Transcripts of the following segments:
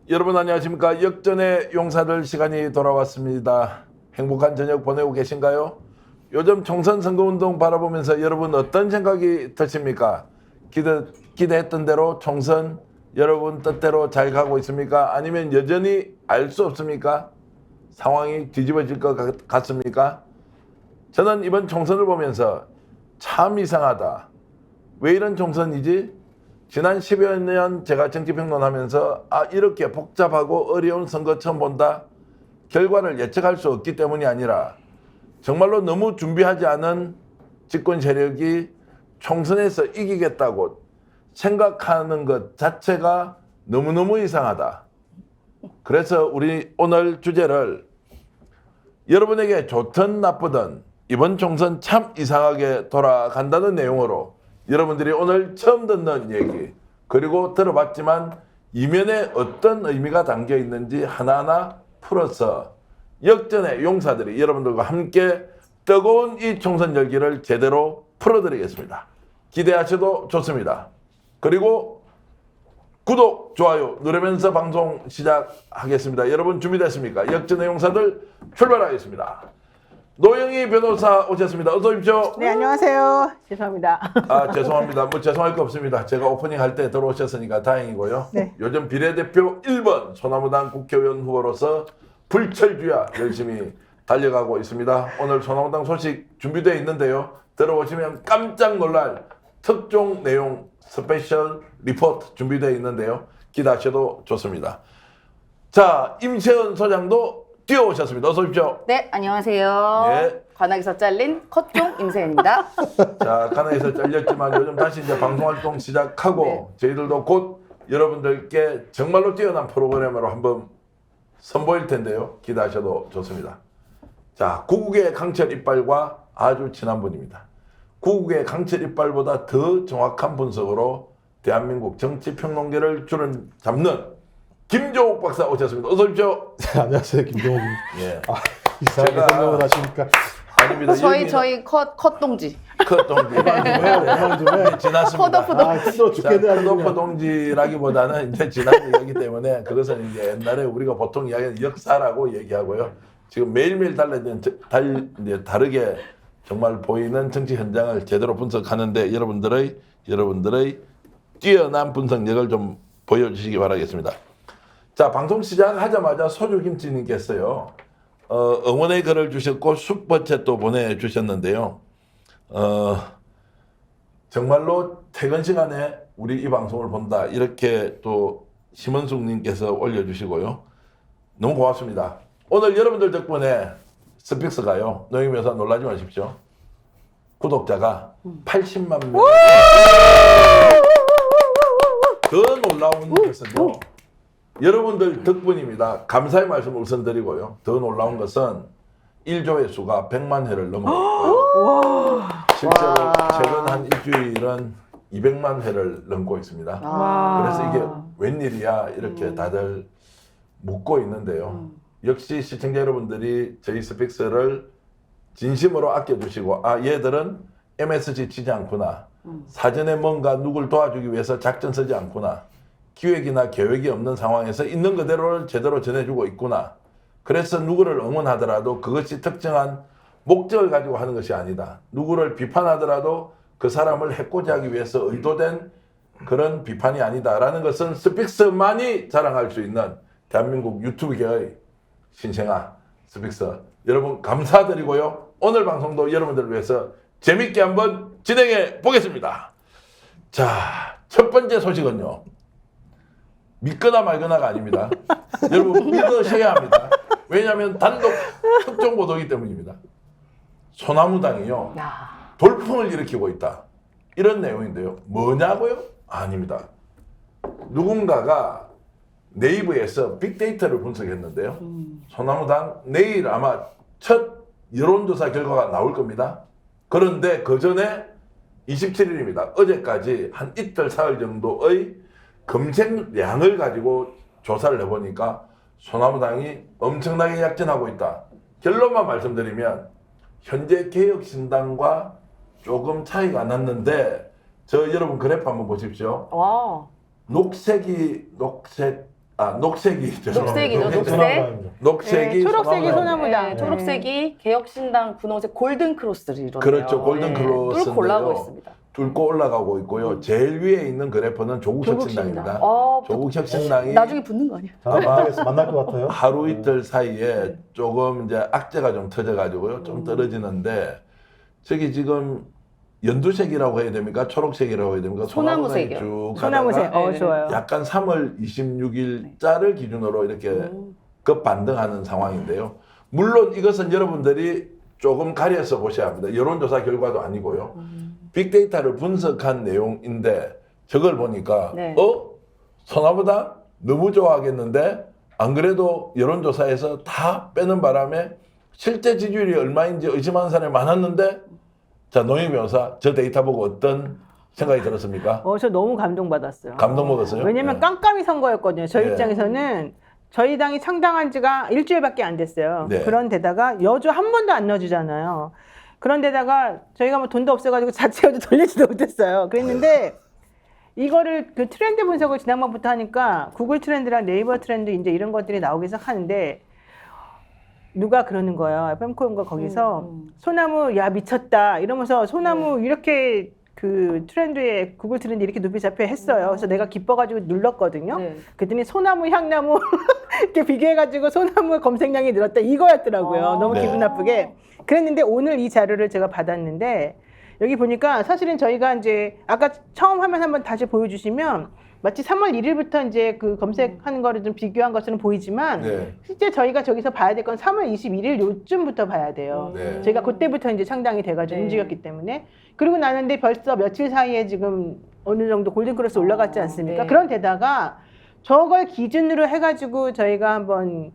여러분 안녕하십니까? 역전의 용사들 시간이 돌아왔습니다. 행복한 저녁 보내고 계신가요? 요즘 총선 선거운동 바라보면서 여러분 어떤 생각이 드십니까? 기대했던 대로 총선 여러분 뜻대로 잘 가고 있습니까? 아니면 여전히 알 수 없습니까? 상황이 뒤집어질 것 같습니까? 저는 이번 총선을 보면서 참 이상하다. 왜 이런 총선이지? 지난 10여 년 제가 정치평론하면서 이렇게 복잡하고 어려운 선거 처음 본다. 결과를 예측할 수 없기 때문이 아니라 정말로 너무 준비하지 않은 집권 세력이 총선에서 이기겠다고 생각하는 것 자체가 너무너무 이상하다. 그래서 우리 오늘 주제를 여러분에게 좋든 나쁘든 이번 총선 참 이상하게 돌아간다는 내용으로 여러분들이 오늘 처음 듣는 얘기 그리고 들어봤지만 이면에 어떤 의미가 담겨 있는지 하나하나 풀어서 역전의 용사들이 여러분들과 함께 뜨거운 이 총선 열기를 제대로 풀어드리겠습니다. 기대하셔도 좋습니다. 그리고 구독, 좋아요 누르면서 방송 시작하겠습니다. 여러분 준비됐습니까? 역전의 용사들 출발하겠습니다. 노영희 변호사 오셨습니다. 어서 오십시오. 네, 안녕하세요. 죄송합니다. 죄송합니다. 뭐 죄송할 거 없습니다. 제가 오프닝 할 때 들어오셨으니까 다행이고요. 네. 요즘 비례대표 1번 소나무당 국회의원 후보로서 불철주야 열심히 달려가고 있습니다. 오늘 소나무당 소식 준비되어 있는데요. 들어오시면 깜짝 놀랄 특종 내용 스페셜 리포트 준비되어 있는데요. 기대하셔도 좋습니다. 자, 임세은 소장도 뛰어오셨습니다. 어서 오십시오. 네, 안녕하세요. 네. 관악에서 잘린 컷종 임세현입니다. 자, 가나에서 잘렸지만 요즘 다시 이제 방송활동 시작하고 네. 저희들도 곧 여러분들께 정말로 뛰어난 프로그램으로 한번 선보일 텐데요. 기대하셔도 좋습니다. 자, 구국의 강철 이빨과 아주 친한 분입니다. 구국의 강철 이빨보다 더 정확한 분석으로 대한민국 정치평론계를 줄은 잡는 김종욱 박사 오셨습니다. 어서 오십시오. 네, 안녕하세요, 김종욱입니다. 예. 이상하게 제가- 설명을 하시니까 아닙니다. 저희 컷 동지. 컷동지. 그만 좀 해. 지났습니다. 컷오프 아, 힘들어 죽겠네. 아주 컷오프 그냥. 동지라기보다는 이제 지난 얘기이기 때문에 그것은 이제 옛날에 우리가 보통 이야기하는 역사라고 얘기하고요. 지금 매일매일 이제 다르게 정말 보이는 정치 현장을 제대로 분석하는데 여러분들의 뛰어난 분석력을 좀 보여주시기 바라겠습니다. 자, 방송 시작하자마자 소주김치님께서요. 응원의 글을 주셨고 슈퍼챗도 보내주셨는데요. 정말로 퇴근 시간에 우리 이 방송을 본다 이렇게 또 심은숙님께서 올려주시고요. 너무 고맙습니다. 오늘 여러분들 덕분에 스픽스가요. 노영희 변호사 놀라지 마십시오. 구독자가 80만 명. 더 놀라운 것은요. 여러분들 덕분입니다. 감사의 말씀을 우선 드리고요. 더 놀라운 것은 1조회 수가 100만 회를 넘어갔고요. 실제로 최근 한 일주일은 200만 회를 넘고 있습니다. 그래서 이게 웬일이야 이렇게 다들 묻고 있는데요. 역시 시청자 여러분들이 저희 스픽스를 진심으로 아껴주시고 얘들은 MSG 치지 않구나. 사전에 뭔가 누굴 도와주기 위해서 작전 쓰지 않구나. 기획이나 계획이 없는 상황에서 있는 그대로를 제대로 전해주고 있구나. 그래서 누구를 응원하더라도 그것이 특정한 목적을 가지고 하는 것이 아니다. 누구를 비판하더라도 그 사람을 해코지하기 위해서 의도된 그런 비판이 아니다라는 것은 스픽스만이 자랑할 수 있는 대한민국 유튜브계의 신생아 스픽스. 여러분 감사드리고요. 오늘 방송도 여러분들을 위해서 재밌게 한번 진행해 보겠습니다. 자, 첫 번째 소식은요. 믿거나 말거나가 아닙니다. 여러분 믿으셔야 합니다. 왜냐하면 단독 특종 보도이기 때문입니다. 소나무당이요. 돌풍을 일으키고 있다. 이런 내용인데요. 뭐냐고요? 아닙니다. 누군가가 네이버에서 빅데이터를 분석했는데요. 소나무당 내일 아마 첫 여론조사 결과가 나올 겁니다. 그런데 그 전에 27일입니다. 어제까지 한 이틀 사흘 정도의 검색량을 가지고 조사를 해보니까 소나무당이 엄청나게 약진하고 있다. 결론만 말씀드리면 현재 개혁신당과 조금 차이가 났는데 여러분 그래프 한번 보십시오. 와. 녹색 녹색이 녹색이죠, 녹색. 녹색이 네, 초록색이 소나무당. 네, 초록색이 개혁신당 분홍색 골든 크로스를 이루네요. 그렇죠. 골든 크로스인데요. 뚫고 올라가고 있습니다. 뚫고 올라가고 있고요. 제일 위에 있는 그래프는 조국혁신당입니다. 조국혁신당이 나중에 붙는 거 아니야? 자, 만날 것 같아요. 하루 이틀 사이에 조금 이제 악재가 좀 터져가지고요. 좀 떨어지는데 저기 지금 연두색이라고 해야 됩니까? 초록색이라고 해야 됩니까? 소나무색이요. 쭉 소나무색. 가다가 좋아요. 약간 3월 26일자를 기준으로 이렇게 급반등하는 상황인데요. 물론 이것은 여러분들이 조금 가려서 보셔야 합니다. 여론조사 결과도 아니고요. 빅데이터를 분석한 내용인데 저걸 보니까 네. 소나무당 너무 좋아하겠는데 안 그래도 여론조사에서 다 빼는 바람에 실제 지지율이 얼마인지 의심하는 사람이 많았는데 자, 노영 변호사 저 데이터 보고 어떤 생각이 들었습니까? 저 너무 감동받았어요. 감동 먹었어요? 왜냐면 네. 깜깜이 선거였거든요. 저희 네. 입장에서는 저희 당이 창당한 지가 일주일밖에 안 됐어요. 네. 그런데다가 여주 한 번도 안 넣어주잖아요. 그런데다가 저희가 뭐 돈도 없어가지고 자체 여주 돌리지도 못했어요. 그랬는데 이거를 그 트렌드 분석을 지난번부터 하니까 구글 트렌드랑 네이버 트렌드 이제 이런 것들이 나오기 시작하는데 누가 그러는 거예요. fem코인가 거기서 소나무 야 미쳤다 이러면서 소나무 이렇게 그 트렌드에 구글 트렌드 이렇게 높이 잡혀 했어요. 그래서 내가 기뻐가지고 눌렀거든요. 네. 그랬더니 소나무, 향나무 이렇게 비교해가지고 소나무 검색량이 늘었다 이거였더라고요. 너무 네. 기분 나쁘게. 그랬는데 오늘 이 자료를 제가 받았는데 여기 보니까 사실은 저희가 이제 아까 처음 화면 한번 다시 보여주시면 마치 3월 1일부터 이제 그 검색하는 거를 좀 비교한 것처럼 보이지만 네. 실제 저희가 저기서 봐야 될 건 3월 21일 요쯤부터 봐야 돼요. 네. 저희가 그때부터 이제 창당이 돼가지고 네. 움직였기 때문에 그리고 나는데 벌써 며칠 사이에 지금 어느 정도 골든크로스 올라갔지 않습니까? 네. 그런데다가 저걸 기준으로 해가지고 저희가 한번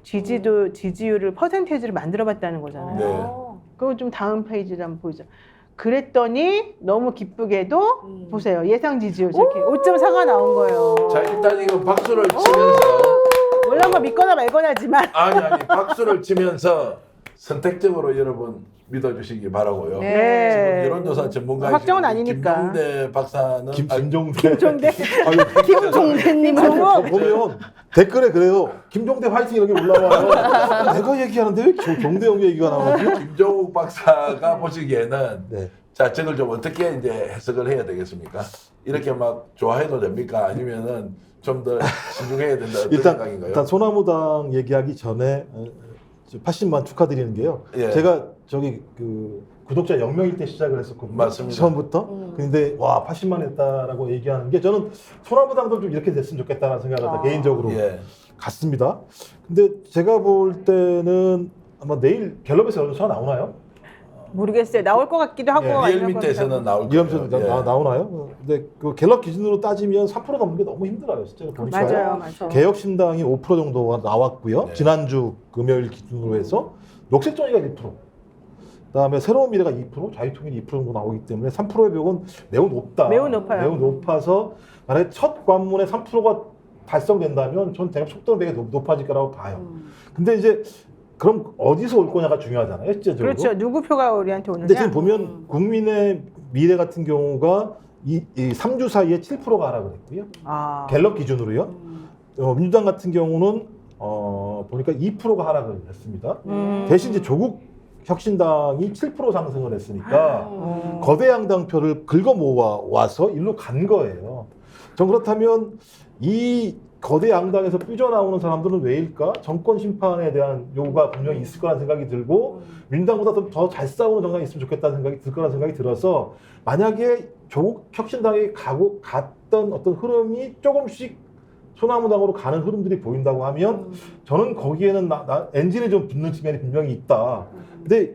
지지율을 퍼센테이지를 만들어봤다는 거잖아요. 네. 그거 좀 다음 페이지를 한번 보죠. 그랬더니 너무 기쁘게도 보세요. 예상 지지율 저렇게 5.4가 나온 거예요. 자, 일단 이거 박수를 치면서 물론 뭐 믿거나 말거나지만 아니 박수를 치면서 선택적으로 여러분 믿어주시기 바라고요. 네. 지금 여론조사 전문가이신 확정은 아니니까. 김종대 박사는 김종대. 김종대. 김종대님 보면 댓글에 그래요. 김종대 화이팅 이런 게 올라와요. 내가 얘기하는데 왜 종대형 얘기가 나오지? 김종욱 박사가 보시기에는 네. 자, 저걸 좀 어떻게 이제 해석을 해야 되겠습니까? 이렇게 막 좋아해도 됩니까? 아니면은 좀 더 신중해야 된다 어떤 생각인가요? 일단 소나무당 얘기하기 전에 80만 축하드리는 게요. 예. 제가 저기 그 구독자 0명일 때 시작을 했었거든요. 맞습니다. 처음부터. 근데 와 80만 했다라고 얘기하는 게 저는 소나무당도 좀 이렇게 됐으면 좋겠다라는 생각을 개인적으로 예. 갔습니다. 근데 제가 볼 때는 아마 내일 갤럽에서 여론조사 나오나요? 모르겠어요. 나올 것 같기도 하고. 예, 아니면 리얼미터에서는 나올 이염수 거예요. 예. 나오나요? 근데 그 갤럽 기준으로 따지면 3% 넘는 게 너무 힘들어요. 실제로 보니까. 맞아요, 맞아요. 개혁신당이 5% 정도가 나왔고요. 네. 지난주 금요일 기준으로 해서 녹색정의가 1%, 그다음에 새로운 미래가 2%, 자유통일이 2% 정도 나오기 때문에 3%의 벽은 매우 높다. 매우 높아요. 매우 높아서 만약에 첫 관문에 3%가 달성된다면 전 대략 속도는 되게 높아질 거라고 봐요. 근데 이제 그럼 어디서 올 거냐가 중요하잖아요, 실제적으로. 그렇죠. 누구 표가 우리한테 오느냐. 근데 지금 보면 국민의 미래 같은 경우가 이 3주 사이에 7%가 하락을 했고요. 아. 갤럽 기준으로요. 민주당 같은 경우는 보니까 2%가 하락을 했습니다. 대신 이제 조국 혁신당이 7% 상승을 했으니까 거대 양당표를 긁어 모아 와서 일로 간 거예요. 전 그렇다면 이 거대 양당에서 삐져나오는 사람들은 왜일까? 정권 심판에 대한 요구가 분명히 있을 거라는 생각이 들고 민주당보다 더 잘 싸우는 정당이 있으면 좋겠다는 생각이 들 거라는 생각이 들어서 만약에 조국 혁신당이 갔던 어떤 흐름이 조금씩 소나무당으로 가는 흐름들이 보인다고 하면 저는 거기에는 엔진이 좀 붙는 측면이 분명히 있다. 근데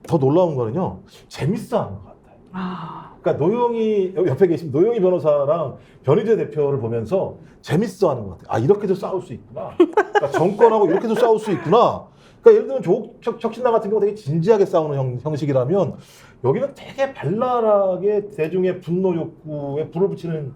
더 놀라운 거는요. 재밌어하는 것 같아요. 그러니까 노영희 옆에 계신 노영희 변호사랑 변희재 대표를 보면서 재밌어하는 것 같아요. 아 이렇게도 싸울 수 있구나. 그러니까 정권하고 이렇게도 싸울 수 있구나. 그러니까 예를 들면 조국 혁신당 같은 경우 되게 진지하게 싸우는 형식이라면 여기는 되게 발랄하게 대중의 분노 욕구에 불을 붙이는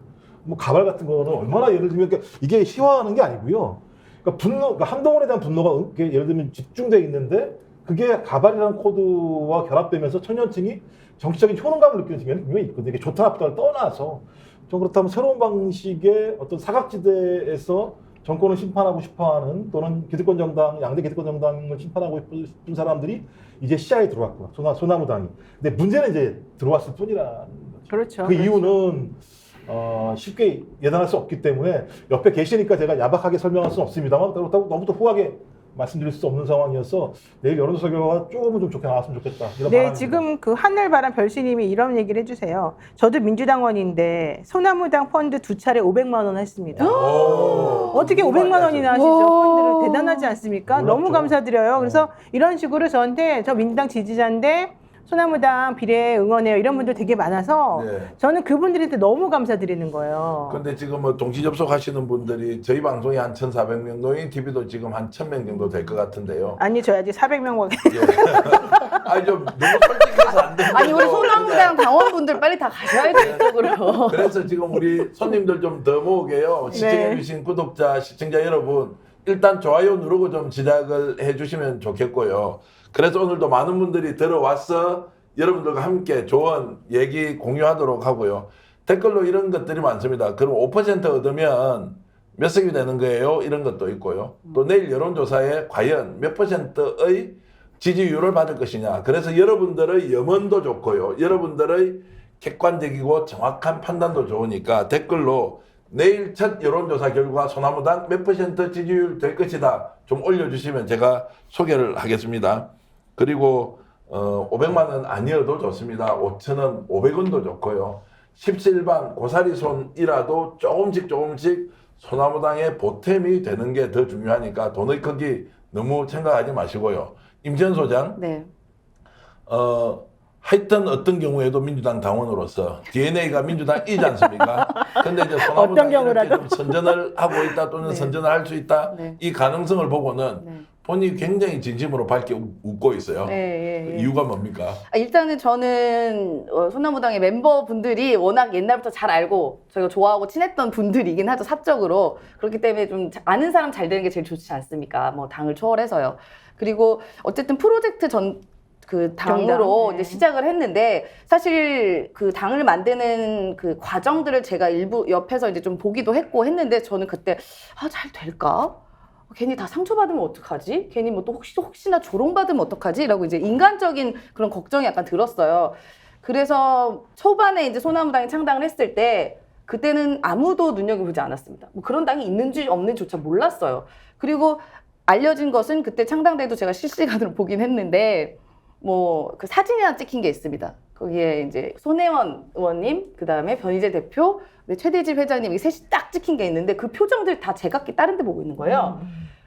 뭐 가발 같은 거는 얼마나 예를 들면 이게 희화하는 게 아니고요. 그러니까 그러니까 한동훈에 대한 분노가 예를 들면 집중돼 있는데 그게 가발이라는 코드와 결합되면서 청년층이 정치적인 효능감을 느끼는 측면이 분명히 있거든요. 이게 좋다 나쁘다를 떠나서 좀 그렇다면 새로운 방식의 어떤 사각지대에서 정권을 심판하고 싶어하는 또는 기득권 정당, 양대 기득권 정당을 심판하고 싶은 사람들이 이제 시야에 들어왔구나. 소나무당이. 근데 문제는 이제 들어왔을 뿐이라는 거죠. 그렇죠. 그 이유는 쉽게 예단할 수 없기 때문에 옆에 계시니까 제가 야박하게 설명할 수는 없습니다만 그렇다고 너무 또 후하게 말씀드릴 수 없는 상황이어서 내일 여론조사 결과가 조금은 좀 좋게 나왔으면 좋겠다. 이런 네, 바람입니다. 지금 그 하늘바람 별씨님이 이런 얘기를 해주세요. 저도 민주당원인데 소나무당 펀드 2차례 500만 원 했습니다. 어떻게 500만 원이나 하시죠? 펀드를 대단하지 않습니까? 놀랍죠. 너무 감사드려요. 그래서 이런 식으로 저한테 저 민주당 지지자인데 소나무당 비례 응원해요 이런 분들 되게 많아서 네. 저는 그분들한테 너무 감사드리는 거예요. 근데 지금 뭐 동시 접속하시는 분들이 저희 방송이 한 1,400명, 노인 TV도 지금 한 1,000명 정도 될 것 같은데요. 아니 저희 아직 400명 예. 아니 좀 너무 솔직해서 안 되는 아니 우리 거죠. 소나무당 당원분들 빨리 다 가셔야죠 이쪽으로. 그래서 지금 우리 손님들 좀 더 모으게요. 시청해주신 구독자, 시청자 여러분, 일단 좋아요 누르고 좀 시작을 해주시면 좋겠고요. 그래서 오늘도 많은 분들이 들어와서 여러분들과 함께 좋은 얘기 공유하도록 하고요. 댓글로 이런 것들이 많습니다. 그럼 5% 얻으면 몇 석이 되는 거예요? 이런 것도 있고요. 또 내일 여론조사에 과연 몇 %의 지지율을 받을 것이냐. 그래서 여러분들의 염원도 좋고요. 여러분들의 객관적이고 정확한 판단도 좋으니까 댓글로 내일 첫 여론조사 결과 소나무당 몇 % 지지율 될 것이다 좀 올려주시면 제가 소개를 하겠습니다. 그리고 500만 원 아니어도 좋습니다. 5,000원, 500원도 좋고요. 17방 고사리 손이라도 조금씩 소나무당의 보탬이 되는 게 더 중요하니까 돈의 크기 너무 생각하지 마시고요. 임지연 소장, 네. 하여튼 어떤 경우에도 민주당 당원으로서 DNA가 민주당이지 않습니까? 근데 이제 어떤 소나무당이 경우라도? 이렇게 좀 선전을 하고 있다 또는 네. 선전을 할 수 있다 네. 이 가능성을 보고는 네. 본인이 굉장히 진심으로 밝게 웃고 있어요. 예. 이유가 뭡니까? 일단은 저는 소나무당의 멤버분들이 워낙 옛날부터 잘 알고 저희가 좋아하고 친했던 분들이긴 하죠, 사적으로. 그렇기 때문에 좀 아는 사람 잘 되는 게 제일 좋지 않습니까? 뭐 당을 초월해서요. 그리고 어쨌든 프로젝트 그 당으로 정당, 네. 이제 시작을 했는데 사실 그 당을 만드는 그 과정들을 제가 일부 옆에서 이제 좀 보기도 했고 했는데 저는 그때 잘 될까? 괜히 다 상처받으면 어떡하지? 괜히 뭐 또 혹시나 조롱받으면 어떡하지? 라고 이제 인간적인 그런 걱정이 약간 들었어요. 그래서 초반에 이제 소나무당이 창당을 했을 때 그때는 아무도 눈여겨보지 않았습니다. 뭐 그런 당이 있는지 없는지조차 몰랐어요. 그리고 알려진 것은 그때 창당대도 제가 실시간으로 보긴 했는데 뭐 그 사진이 하나 찍힌 게 있습니다. 거기에 이제 손혜원 의원님, 그 다음에 변희재 대표, 최대집 회장님 이 셋이 딱 찍힌 게 있는데 그 표정들 다 제각기 다른 데 보고 있는 거예요.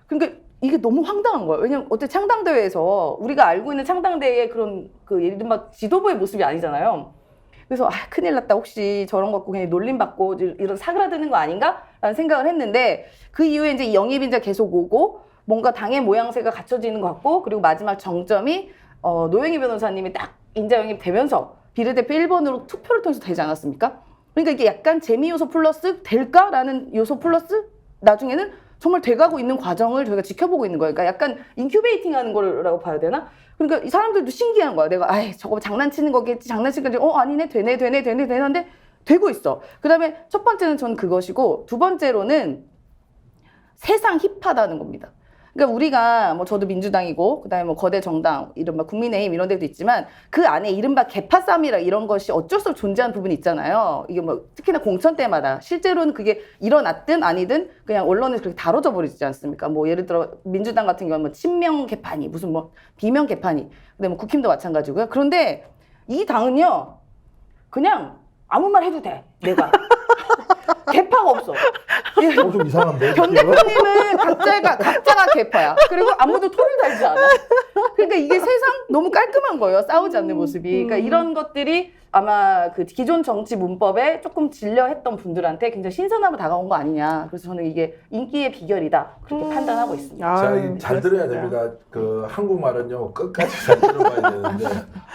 그러니까 이게 너무 황당한 거예요. 왜냐면 어때 창당대회에서 우리가 알고 있는 창당대회의 그런 그 예를 들면 지도부의 모습이 아니잖아요. 그래서 큰일 났다. 혹시 저런 거 갖고 그냥 놀림받고 이런 사그라드는 거 아닌가? 라는 생각을 했는데 그 이후에 이제 영입인자 계속 오고 뭔가 당의 모양새가 갖춰지는 것 같고 그리고 마지막 정점이 노영희 변호사님이 딱 인자 영입되면서 비례대표 1번으로 투표를 통해서 되지 않았습니까? 그러니까 이게 약간 재미 요소 플러스 될까라는 요소 플러스 나중에는 정말 돼가고 있는 과정을 저희가 지켜보고 있는 거예요. 그러니까 약간 인큐베이팅 하는 거라고 봐야 되나? 그러니까 이 사람들도 신기한 거야. 내가 저거 장난치는 거겠지. 장난치는 거지. 아니네. 되네. 하는데 되고 있어. 그다음에 첫 번째는 전 그것이고 두 번째로는 세상 힙하다는 겁니다. 그러니까 우리가 뭐 저도 민주당이고 그다음에 뭐 거대 정당 이른바 국민의힘 이런 데도 있지만 그 안에 이른바 개파 싸움이라 이런 것이 어쩔 수 없이 존재하는 부분이 있잖아요. 이게 뭐 특히나 공천 때마다 실제로는 그게 일어났든 아니든 그냥 언론에서 그렇게 다뤄져 버리지 않습니까? 뭐 예를 들어 민주당 같은 경우는 뭐 친명 개파니 무슨 뭐 비명 개파니 그다음에 뭐 국힘도 마찬가지고요. 그런데 이 당은요 그냥 아무 말 해도 돼 내가 개파가 없어. 좀 이상한데. 변 대표님은 각자가 개파야. 그리고 아무도 토를 달지 않아. 그러니까 이게 세상 너무 깔끔한 거예요. 싸우지 않는 모습이. 그러니까 이런 것들이 아마 그 기존 정치 문법에 조금 질려했던 분들한테 굉장히 신선하고 다가온 거 아니냐. 그래서 저는 이게 인기의 비결이다. 그렇게 판단하고 있습니다. 잘 들어야 됩니다. 그 한국말은요 끝까지 잘 들어봐야 되는데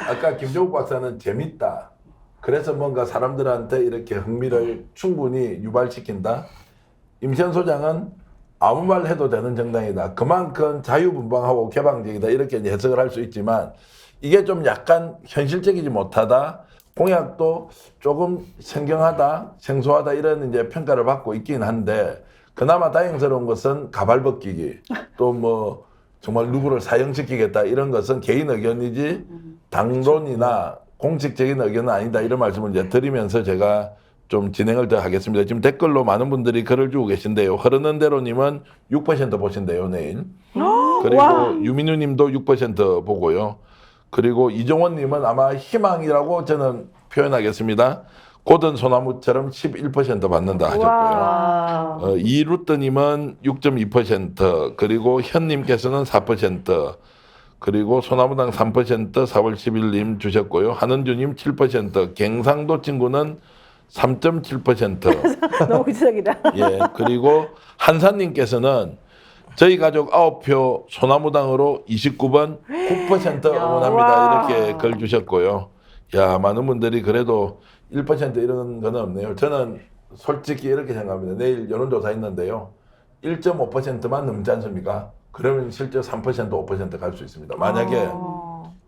아까 김종욱 박사는 재밌다. 그래서 뭔가 사람들한테 이렇게 흥미를 충분히 유발시킨다. 임시현 소장은 아무 말 해도 되는 정당이다. 그만큼 자유분방하고 개방적이다. 이렇게 해석을 할 수 있지만 이게 좀 약간 현실적이지 못하다. 공약도 조금 생경하다, 생소하다 이런 이제 평가를 받고 있긴 한데 그나마 다행스러운 것은 가발 벗기기 또 뭐 정말 누구를 사형시키겠다 이런 것은 개인 의견이지 당론이나 공식적인 의견은 아니다 이런 말씀을 이제 드리면서 제가 좀 진행을 더 하겠습니다. 지금 댓글로 많은 분들이 글을 주고 계신데요. 흐르는 대로님은 6% 보신대요 내일. 그리고 유민우님도 6% 보고요. 그리고 이종원님은 아마 희망이라고 저는 표현하겠습니다. 고든 소나무처럼 11% 받는다 하셨고요. 이루트님은 6.2%, 그리고 현님께서는 4%, 그리고 소나무당 3% 4월 10일님 주셨고요. 한은주님 7%, 갱상도 친구는 3.7%. 너무 구체적이다. 예, 그리고 한사님께서는 저희 가족 9표 소나무당으로 29번 9% 응원합니다. 이렇게 글 주셨고요. 야, 많은 분들이 그래도 1% 이런 거는 없네요. 저는 솔직히 이렇게 생각합니다. 내일 여론조사 있는데요. 1.5%만 넘지 않습니까? 그러면 실제 3% 5% 갈 수 있습니다. 만약에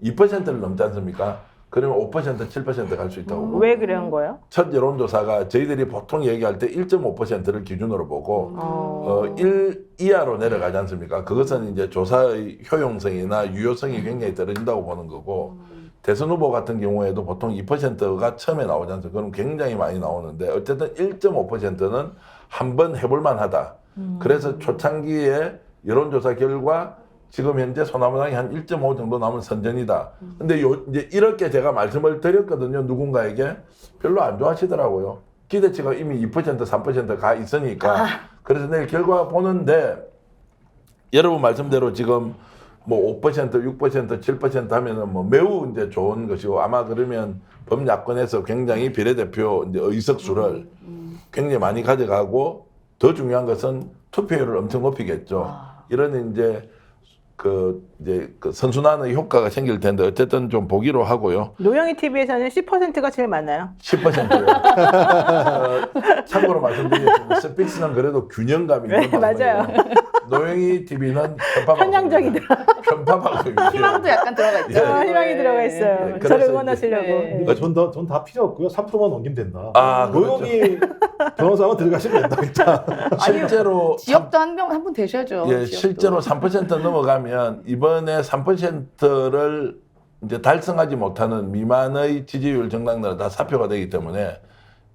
2%를 넘지 않습니까? 그러면 5% 7% 갈 수 있다고 봅니다. 왜 그런 거예요? 첫 여론조사가 저희들이 보통 얘기할 때 1.5%를 기준으로 보고 1 이하로 내려가지 않습니까? 그것은 이제 조사의 효용성이나 유효성이 굉장히 떨어진다고 보는 거고 대선 후보 같은 경우에도 보통 2%가 처음에 나오지 않습니까? 그럼 굉장히 많이 나오는데 어쨌든 1.5%는 한번 해볼 만하다. 그래서 초창기에 여론조사 결과 지금 현재 소나무당이 한 1.5 정도 나오면 선전이다. 근데 이제 이렇게 제가 말씀을 드렸거든요. 누군가에게 별로 안 좋아하시더라고요. 기대치가 이미 2% 3% 가 있으니까. 그래서 내일 결과 보는데 여러분 말씀대로 지금 뭐 5%, 6%, 7% 하면은 뭐 매우 이제 좋은 것이고 아마 그러면 범야권에서 굉장히 비례대표 이제 의석수를 굉장히 많이 가져가고 더 중요한 것은 투표율을 엄청 높이겠죠. 이런 이제 그 선순환의 효과가 생길 텐데 어쨌든 좀 보기로 하고요. 노영희 TV에서는 10%가 제일 많아요. 10%요. 참고로 말씀드리겠습니다. 스픽스는 그래도 균형감이 있는 네, 맞아요. 노영희 TV는 편파 편향적이다. 편파 방송이에요. 희망도 약간 들어가 있죠. 희망이 들어가 있어요. 네, 저를 그래서 응원하시려고. 이제, 네. 전 다 필요 없고요. 3%만 넘기면 된다. 그렇죠. 노영희 변호사만 들어가시면 된다. 진짜. 실제로 지역도 한 분 되셔야죠. 예, 지역도. 실제로 3% 넘어가면 이번에 3%를 이제 달성하지 못하는 미만의 지지율 정당들은 다 사표가 되기 때문에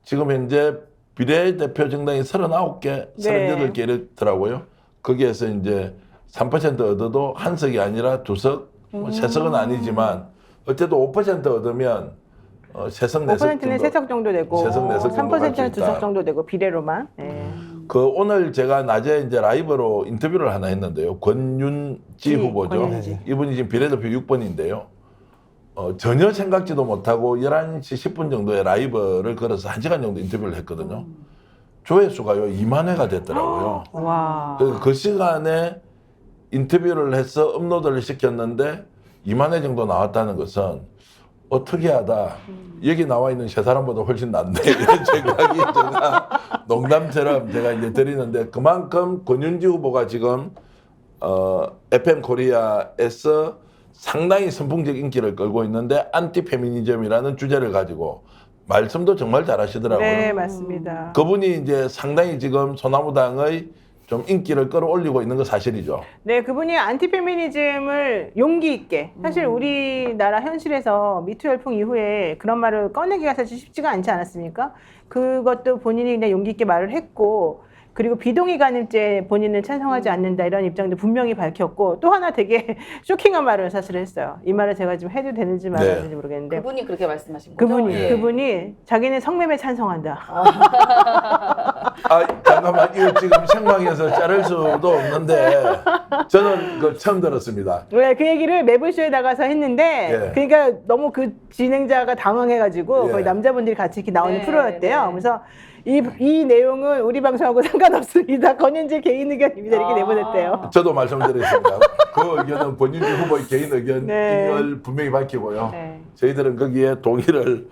지금 현재 비례대표 정당이 39개, 38개 이렇더라고요. 거기에서 이제 3% 얻어도 한 석이 아니라 두 석, 세 석은 아니지만 어쨌든 5% 얻으면 세 석, 네 석 5%는 정도. 3석 정도 되고, 세석 네석 정도 갈수 3%는 있다. 2석 정도 되고, 비례로만. 네. 오늘 제가 낮에 이제 라이브로 인터뷰를 하나 했는데요. 권윤지 후보죠. 권윤지. 이분이 지금 비례대표 6번인데요. 전혀 생각지도 못하고 11시 10분 정도에 라이브를 걸어서 1시간 정도 인터뷰를 했거든요. 조회수가요 2만 회가 됐더라고요. 와. 그래서 그 시간에 인터뷰를 해서 업로드를 시켰는데 2만 회 정도 나왔다는 것은 특이하다. 여기 나와 있는 세 사람보다 훨씬 낫네. 이런 생각이 제가 농담처럼 제가 이제 드리는데 그만큼 권윤지 후보가 지금 FM 코리아에서 상당히 선풍적 인기를 끌고 있는데 안티 페미니즘이라는 주제를 가지고 말씀도 정말 잘하시더라고요. 네, 맞습니다. 그분이 이제 상당히 지금 소나무당의 좀 인기를 끌어올리고 있는 거 사실이죠. 네, 그분이 안티페미니즘을 용기 있게 사실 우리나라 현실에서 미투 열풍 이후에 그런 말을 꺼내기가 사실 쉽지가 않지 않았습니까? 그것도 본인이 그냥 용기 있게 말을 했고 그리고 비동의 간음죄 본인은 찬성하지 않는다 이런 입장도 분명히 밝혔고 또 하나 되게 쇼킹한 말을 사실 했어요. 이 말을 제가 지금 해도 되는지 말아야 되는지 모르겠는데 그분이 그렇게 말씀하신 거죠? 그분이 자기는 성매매 찬성한다. 잠깐만 이거 지금 생방에서 자를 수도 없는데 저는 그걸 처음 들었습니다. 왜 그 얘기를 매블쇼에 나가서 했는데 예. 그러니까 너무 그 진행자가 당황해가지고 예. 거의 남자분들이 같이 이렇게 나오는 네, 프로였대요. 네. 그래서 이 내용은 우리 방송하고 상관없습니다. 권현재 개인 의견입니다. 이렇게 내보냈대요. 저도 말씀드리겠습니다. 그 의견은 권윤주 후보의 개인 의견인 네. 걸 분명히 밝히고요. 네. 저희들은 거기에 동의를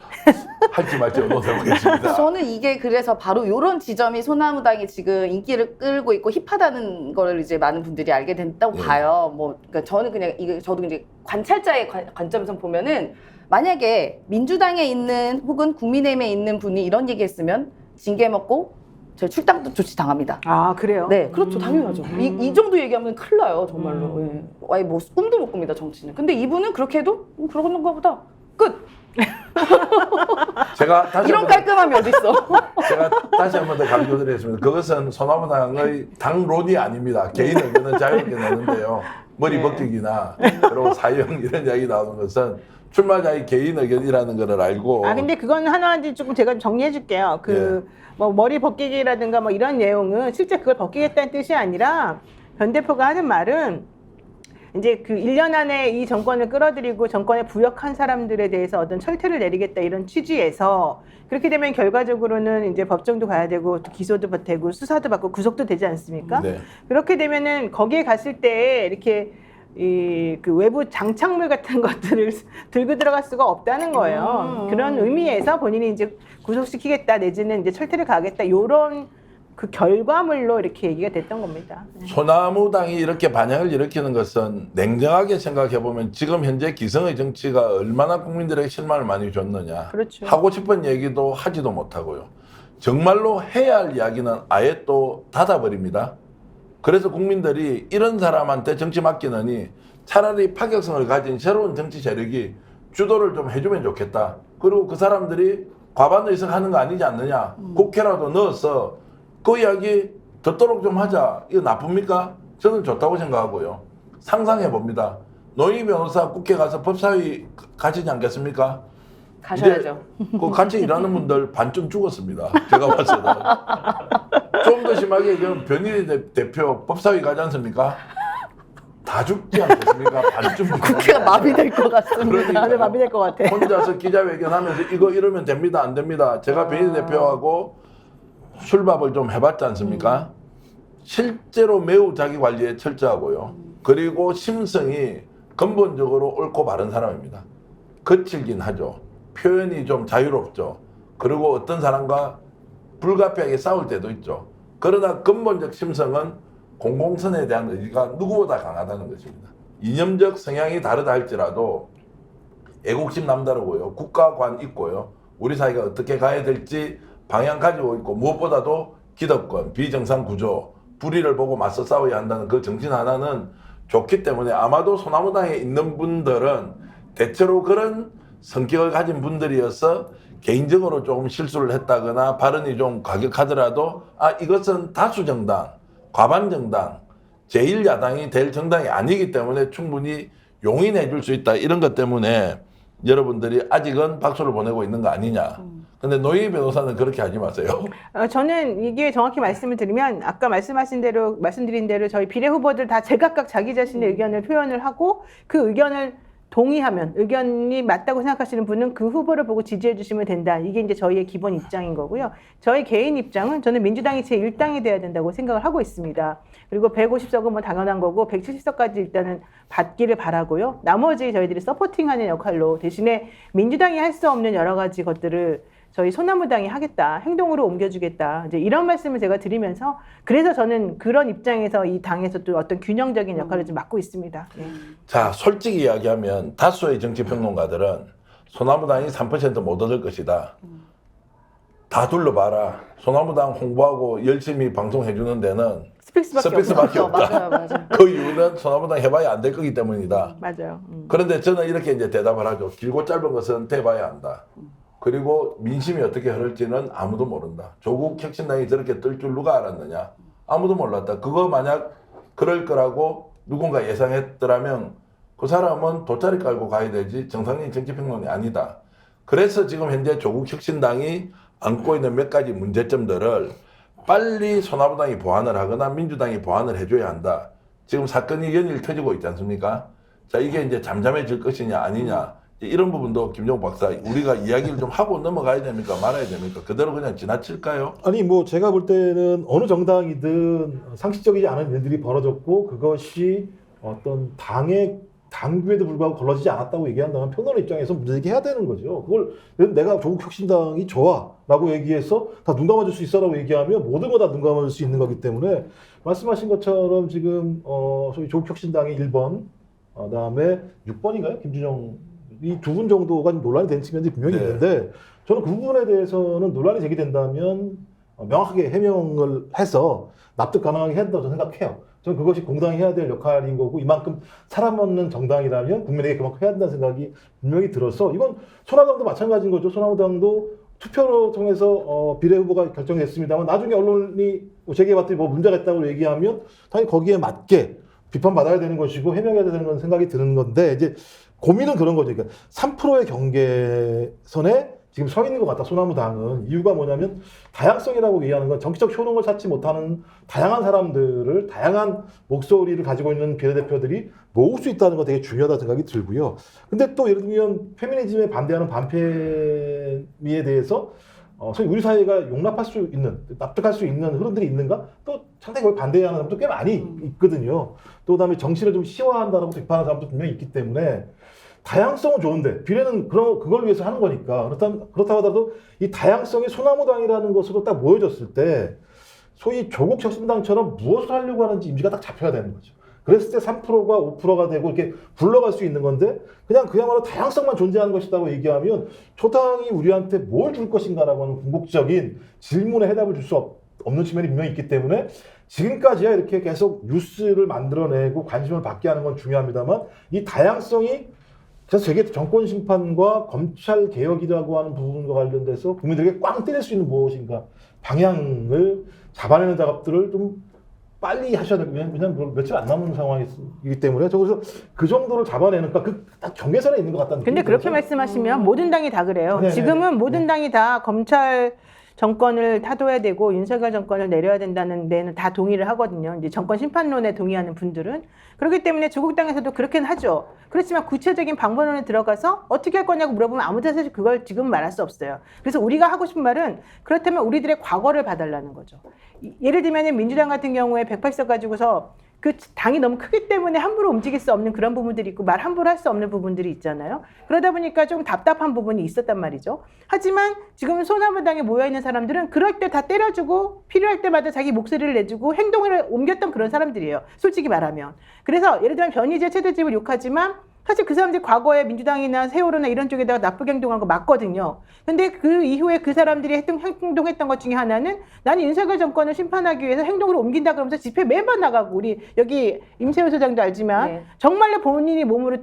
할지 말지 의논해보겠습니다. 저는 이게 그래서 바로 이런 지점이 소나무당이 지금 인기를 끌고 있고 힙하다는 걸 이제 많은 분들이 알게 됐다고 예. 봐요. 뭐 그러니까 저는 그냥 이게 저도 이제 관찰자의 관점에서 보면은 만약에 민주당에 있는 혹은 국민의힘에 있는 분이 이런 얘기했으면 징계 먹고 저 출당 조치 당합니다. 아 그래요? 네, 그렇죠. 당연하죠. 이 정도 얘기하면 큰일 나요, 정말로. 예. 아예 뭐 꿈도 못 꿉니다, 정치는. 근데 이분은 그렇게 해도 그런가 보다. 끝. 제가 다시 이런 한번 깔끔함이 어딨어. 제가 다시 한 번 더 강조드리겠습니다. 그것은 소나무당의 당론이 아닙니다. 개인 의견은 자유롭게 내는데요. 머리 네. 벗기기나 그리고 사형 이런 이야기 나오는 것은 출마자의 개인 의견이라는 것을 알고 아 근데 그건 하나한테 조금 제가 좀 정리해 줄게요. 뭐 머리 벗기기라든가 뭐 이런 내용은 실제 그걸 벗기겠다는 뜻이 아니라 변 대표가 하는 말은 이제 그 1년 안에 이 정권을 끌어들이고 정권에 부역한 사람들에 대해서 어떤 철퇴를 내리겠다 이런 취지에서 그렇게 되면 결과적으로는 이제 법정도 가야 되고 또 기소도 되고 수사도 받고 구속도 되지 않습니까? 네. 그렇게 되면은 거기에 갔을 때 이렇게 그 외부 장착물 같은 것들을 들고 들어갈 수가 없다는 거예요. 그런 의미에서 본인이 이제 구속시키겠다 내지는 이제 철퇴를 가겠다 요런 그 결과물로 이렇게 얘기가 됐던 겁니다. 소나무당이 이렇게 반향을 일으키는 것은 냉정하게 생각해 보면 지금 현재 기성의 정치가 얼마나 국민들에게 실망을 많이 줬느냐. 그렇죠. 하고 싶은 얘기도 하지도 못하고요. 정말로 해야 할 이야기는 아예 또 닫아버립니다. 그래서 국민들이 이런 사람한테 정치 맡기느니 차라리 파격성을 가진 새로운 정치 세력이 주도를 좀 해주면 좋겠다. 그리고 그 사람들이 과반 의석하는 거 아니지 않느냐. 국회라도 넣어서 그 이야기 듣도록 좀 하자. 이거 나쁩니까? 저는 좋다고 생각하고요. 상상해 봅니다. 노희 변호사 국회 가서 법사위 가시지 않겠습니까? 가셔야죠. 그 같이 일하는 분들 반쯤 죽었습니다. 제가 봤을 때. 좀 더 심하게 얘기하면 변희재 대표 법사위 가지 않습니까? 다 죽지 않겠습니까? 반쯤 죽었습니다. 국회가 마비될 것 같습니다. 그러니까요. 다들 마비될 것 같아. 혼자서 기자회견하면서 이거 이러면 됩니다. 안 됩니다. 제가 변희재 대표하고 술밥을 좀 해봤지 않습니까? 실제로 매우 자기 관리에 철저하고요. 그리고 심성이 근본적으로 옳고 바른 사람입니다. 거칠긴 하죠. 표현이 좀 자유롭죠. 그리고 어떤 사람과 불가피하게 싸울 때도 있죠. 그러나 근본적 심성은 공공선에 대한 의지가 누구보다 강하다는 것입니다. 이념적 성향이 다르다 할지라도 애국심 남다르고요. 국가관 있고요. 우리 사회가 어떻게 가야 될지 방향 가지고 있고 무엇보다도 기득권, 비정상 구조, 불의를 보고 맞서 싸워야 한다는 그 정신 하나는 좋기 때문에 아마도 소나무당에 있는 분들은 대체로 그런 성격을 가진 분들이어서 개인적으로 조금 실수를 했다거나 발언이 좀 과격하더라도 이것은 다수정당, 과반정당, 제1야당이 될 정당이 아니기 때문에 충분히 용인해 줄 수 있다. 이런 것 때문에 여러분들이 아직은 박수를 보내고 있는 거 아니냐. 근데 노희 변호사는 그렇게 하지 마세요. 저는 이게 정확히 말씀을 드리면 아까 말씀드린 대로 저희 비례 후보들 다 제각각 자기 자신의 의견을 표현을 하고 그 의견을 동의하면 의견이 맞다고 생각하시는 분은 그 후보를 보고 지지해 주시면 된다. 이게 이제 저희의 기본 입장인 거고요. 저희 개인 입장은 저는 민주당이 제1당이 돼야 된다고 생각을 하고 있습니다. 그리고 150석은 뭐 당연한 거고 170석까지 일단은 받기를 바라고요. 나머지 저희들이 서포팅하는 역할로 대신에 민주당이 할 수 없는 여러 가지 것들을 저희 소나무당이 하겠다, 행동으로 옮겨주겠다. 이제 이런 말씀을 제가 드리면서 그래서 저는 그런 입장에서 이 당에서 또 어떤 균형적인 역할을 좀 맡고 있습니다. 네. 자, 솔직히 이야기하면 다수의 정치평론가들은 소나무당이 3% 못 얻을 것이다. 다 둘러봐라. 소나무당 홍보하고 열심히 방송해주는 데는 스픽스밖에 없다. 맞아요. 그 이유는 소나무당 해봐야 안 될 거기 때문이다. 맞아요. 그런데 저는 이렇게 이제 대답을 하죠. 길고 짧은 것은 돼봐야 한다. 그리고 민심이 어떻게 흐를지는 아무도 모른다. 조국 혁신당이 저렇게 뜰 줄 누가 알았느냐? 아무도 몰랐다. 그거 만약 그럴 거라고 누군가 예상했더라면 그 사람은 돗자리 깔고 가야 되지 정상적인 정치평론이 아니다. 그래서 지금 현재 조국 혁신당이 안고 있는 몇 가지 문제점들을 빨리 소나무당이 보완을 하거나 민주당이 보완을 해줘야 한다. 지금 사건이 연일 터지고 있지 않습니까? 자, 이게 이제 잠잠해질 것이냐 아니냐. 이런 부분도 김종국 박사 우리가 이야기를 좀 하고 넘어가야 됩니까 말아야 됩니까? 그대로 그냥 지나칠까요? 아니 뭐 제가 볼 때는 어느 정당이든 상식적이지 않은 일들이 벌어졌고 그것이 어떤 당규에도 불구하고 걸러지지 않았다고 얘기한다면 표현의 입장에서 문제제기해야 되는 거죠. 그걸 내가 조국 혁신당이 좋아라고 얘기해서 다 눈 감아줄 수 있어라고 얘기하면 모든 거 다 눈 감아줄 수 있는 거기 때문에 말씀하신 것처럼 지금 소위 조국 혁신당이 1번, 그다음에 6번인가요? 김준영 이 두 분 정도가 논란이 된 측면이 분명히 네. 있는데 저는 그 부분에 대해서는 논란이 제기된다면 명확하게 해명을 해서 납득 가능하게 해야 된다고 저는 생각해요. 저는 그것이 공당이 해야 될 역할인 거고 이만큼 사람 없는 정당이라면 국민에게 그만큼 해야 된다는 생각이 분명히 들어서 이건 소나무당도 마찬가지인 거죠. 소나무당도 투표로 통해서 비례 후보가 결정됐습니다만 나중에 언론이 제기해봤더니 뭐 문제가 있다고 얘기하면 당연히 거기에 맞게 비판받아야 되는 것이고 해명해야 되는 건 생각이 드는 건데 이제 고민은 그런 거죠. 그러니까 3%의 경계선에 지금 서 있는 것 같다. 소나무당은 이유가 뭐냐면 다양성이라고 얘기하는 건 정치적 효능을 찾지 못하는 다양한 사람들을 다양한 목소리를 가지고 있는 비례대표들이 모을 수 있다는 거 되게 중요하다 생각이 들고요. 근데 또 예를 들면 페미니즘에 반대하는 반페미에 대해서 소위 우리 사회가 용납할 수 있는 납득할 수 있는 흐름들이 있는가? 또 상당히 그걸 반대하는 사람도 꽤 많이 있거든요. 또 그다음에 정치를 좀 시화한다라고 비판하는 사람도 분명히 있기 때문에 다양성은 좋은데 비례는 그걸 위해서 하는 거니까 그렇다고 하더라도 이 다양성이 소나무당이라는 것으로 딱 모여졌을 때 소위 조국 혁신당처럼 무엇을 하려고 하는지 임지가 딱 잡혀야 되는 거죠. 그랬을 때 3%가 5%가 되고 이렇게 굴러갈 수 있는 건데 그냥 그야말로 다양성만 존재하는 것이라고 얘기하면 초당이 우리한테 뭘 줄 것인가라고 하는 궁극적인 질문에 해답을 줄 수 없는 측면이 분명히 있기 때문에 지금까지야 이렇게 계속 뉴스를 만들어내고 관심을 받게 하는 건 중요합니다만 이 다양성이 그래서 되게 정권 심판과 검찰 개혁이라고 하는 부분과 관련돼서 국민들에게 꽝 때릴 수 있는 무엇인가 방향을 잡아내는 작업들을 좀 빨리 하셔야 되고 왜냐면 며칠 안 남은 상황이기 때문에 그래서 그 정도를 잡아내는 딱 경계선에 있는 것 같다는 근데 느낌이 그렇게 들어서. 말씀하시면 모든 당이 다 그래요. 네네. 지금은 모든 당이 다 검찰 정권을 타도해야 되고 윤석열 정권을 내려야 된다는 데는 다 동의를 하거든요. 이제 정권 심판론에 동의하는 분들은. 그렇기 때문에 조국 당에서도 그렇게는 하죠. 그렇지만 구체적인 방법론에 들어가서 어떻게 할 거냐고 물어보면 아무도 사실 그걸 지금 말할 수 없어요. 그래서 우리가 하고 싶은 말은 그렇다면 우리들의 과거를 봐달라는 거죠. 예를 들면 민주당 같은 경우에 180석 가지고서 그 당이 너무 크기 때문에 함부로 움직일 수 없는 그런 부분들이 있고 말 함부로 할 수 없는 부분들이 있잖아요. 그러다 보니까 좀 답답한 부분이 있었단 말이죠. 하지만 지금 소나무당에 모여있는 사람들은 그럴 때 다 때려주고 필요할 때마다 자기 목소리를 내주고 행동을 옮겼던 그런 사람들이에요. 솔직히 말하면. 그래서 예를 들면 변희재 최대집을 욕하지만 사실 그 사람들이 과거에 민주당이나 세월호나 이런 쪽에다가 나쁘게 행동한 거 맞거든요. 근데 그 이후에 그 사람들이 행동했던 것 중에 하나는 나는 윤석열 정권을 심판하기 위해서 행동을 옮긴다 그러면서 집회 매번 나가고 우리 여기 임세훈 소장도 알지만 네. 정말로 본인이 몸으로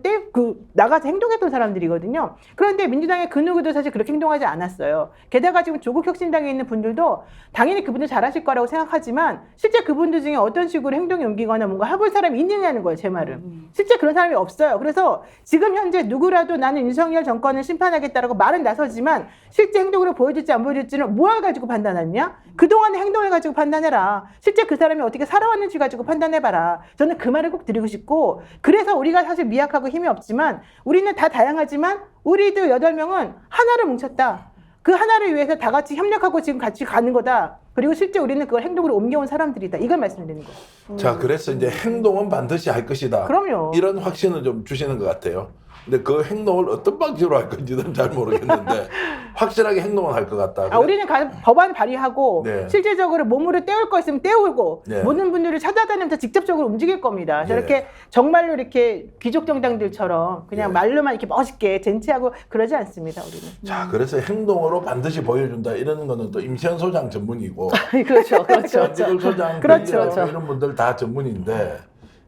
나가서 행동했던 사람들이거든요. 그런데 민주당의 그 누구도 사실 그렇게 행동하지 않았어요. 게다가 지금 조국 혁신당에 있는 분들도 당연히 그분들 잘하실 거라고 생각하지만 실제 그분들 중에 어떤 식으로 행동이 옮기거나 뭔가 해볼 사람이 있느냐는 거예요. 제 말은. 실제 그런 사람이 없어요. 그래서 지금 현재 누구라도 나는 윤석열 정권을 심판하겠다라고 말은 나서지만 실제 행동으로 보여줄지 안 보여줄지는 뭘 가지고 판단하느냐? 그동안의 행동을 가지고 판단해라. 실제 그 사람이 어떻게 살아왔는지 가지고 판단해봐라. 저는 그 말을 꼭 드리고 싶고 그래서 우리가 사실 미약하고 힘이 없지만 우리는 다 다양하지만 우리들 8명은 하나를 뭉쳤다. 그 하나를 위해서 다 같이 협력하고 지금 같이 가는 거다. 그리고 실제 우리는 그걸 행동으로 옮겨온 사람들이다. 이걸 말씀드리는 거예요. 자, 그래서 이제 행동은 반드시 할 것이다. 그럼요. 이런 확신을 좀 주시는 것 같아요. 근데 그 행동을 어떤 방식으로 할 건지는 잘 모르겠는데 확실하게 행동은 할 것 같다. 우리는 법안 발의하고 네. 실질적으로 몸으로 때울 거 있으면 때우고 네. 모든 분들을 찾아다니면서 직접적으로 움직일 겁니다. 네. 저렇게 정말로 이렇게 귀족 정당들처럼 그냥 네. 말로만 이렇게 멋있게 젠치하고 그러지 않습니다. 우리는. 자, 그래서 행동으로 반드시 보여준다. 이런 거는 또 임시현 소장 전문이고 그렇죠, 그렇죠. 안지걸 소장, 그렇죠. 그렇죠. 이런 분들 다 전문인데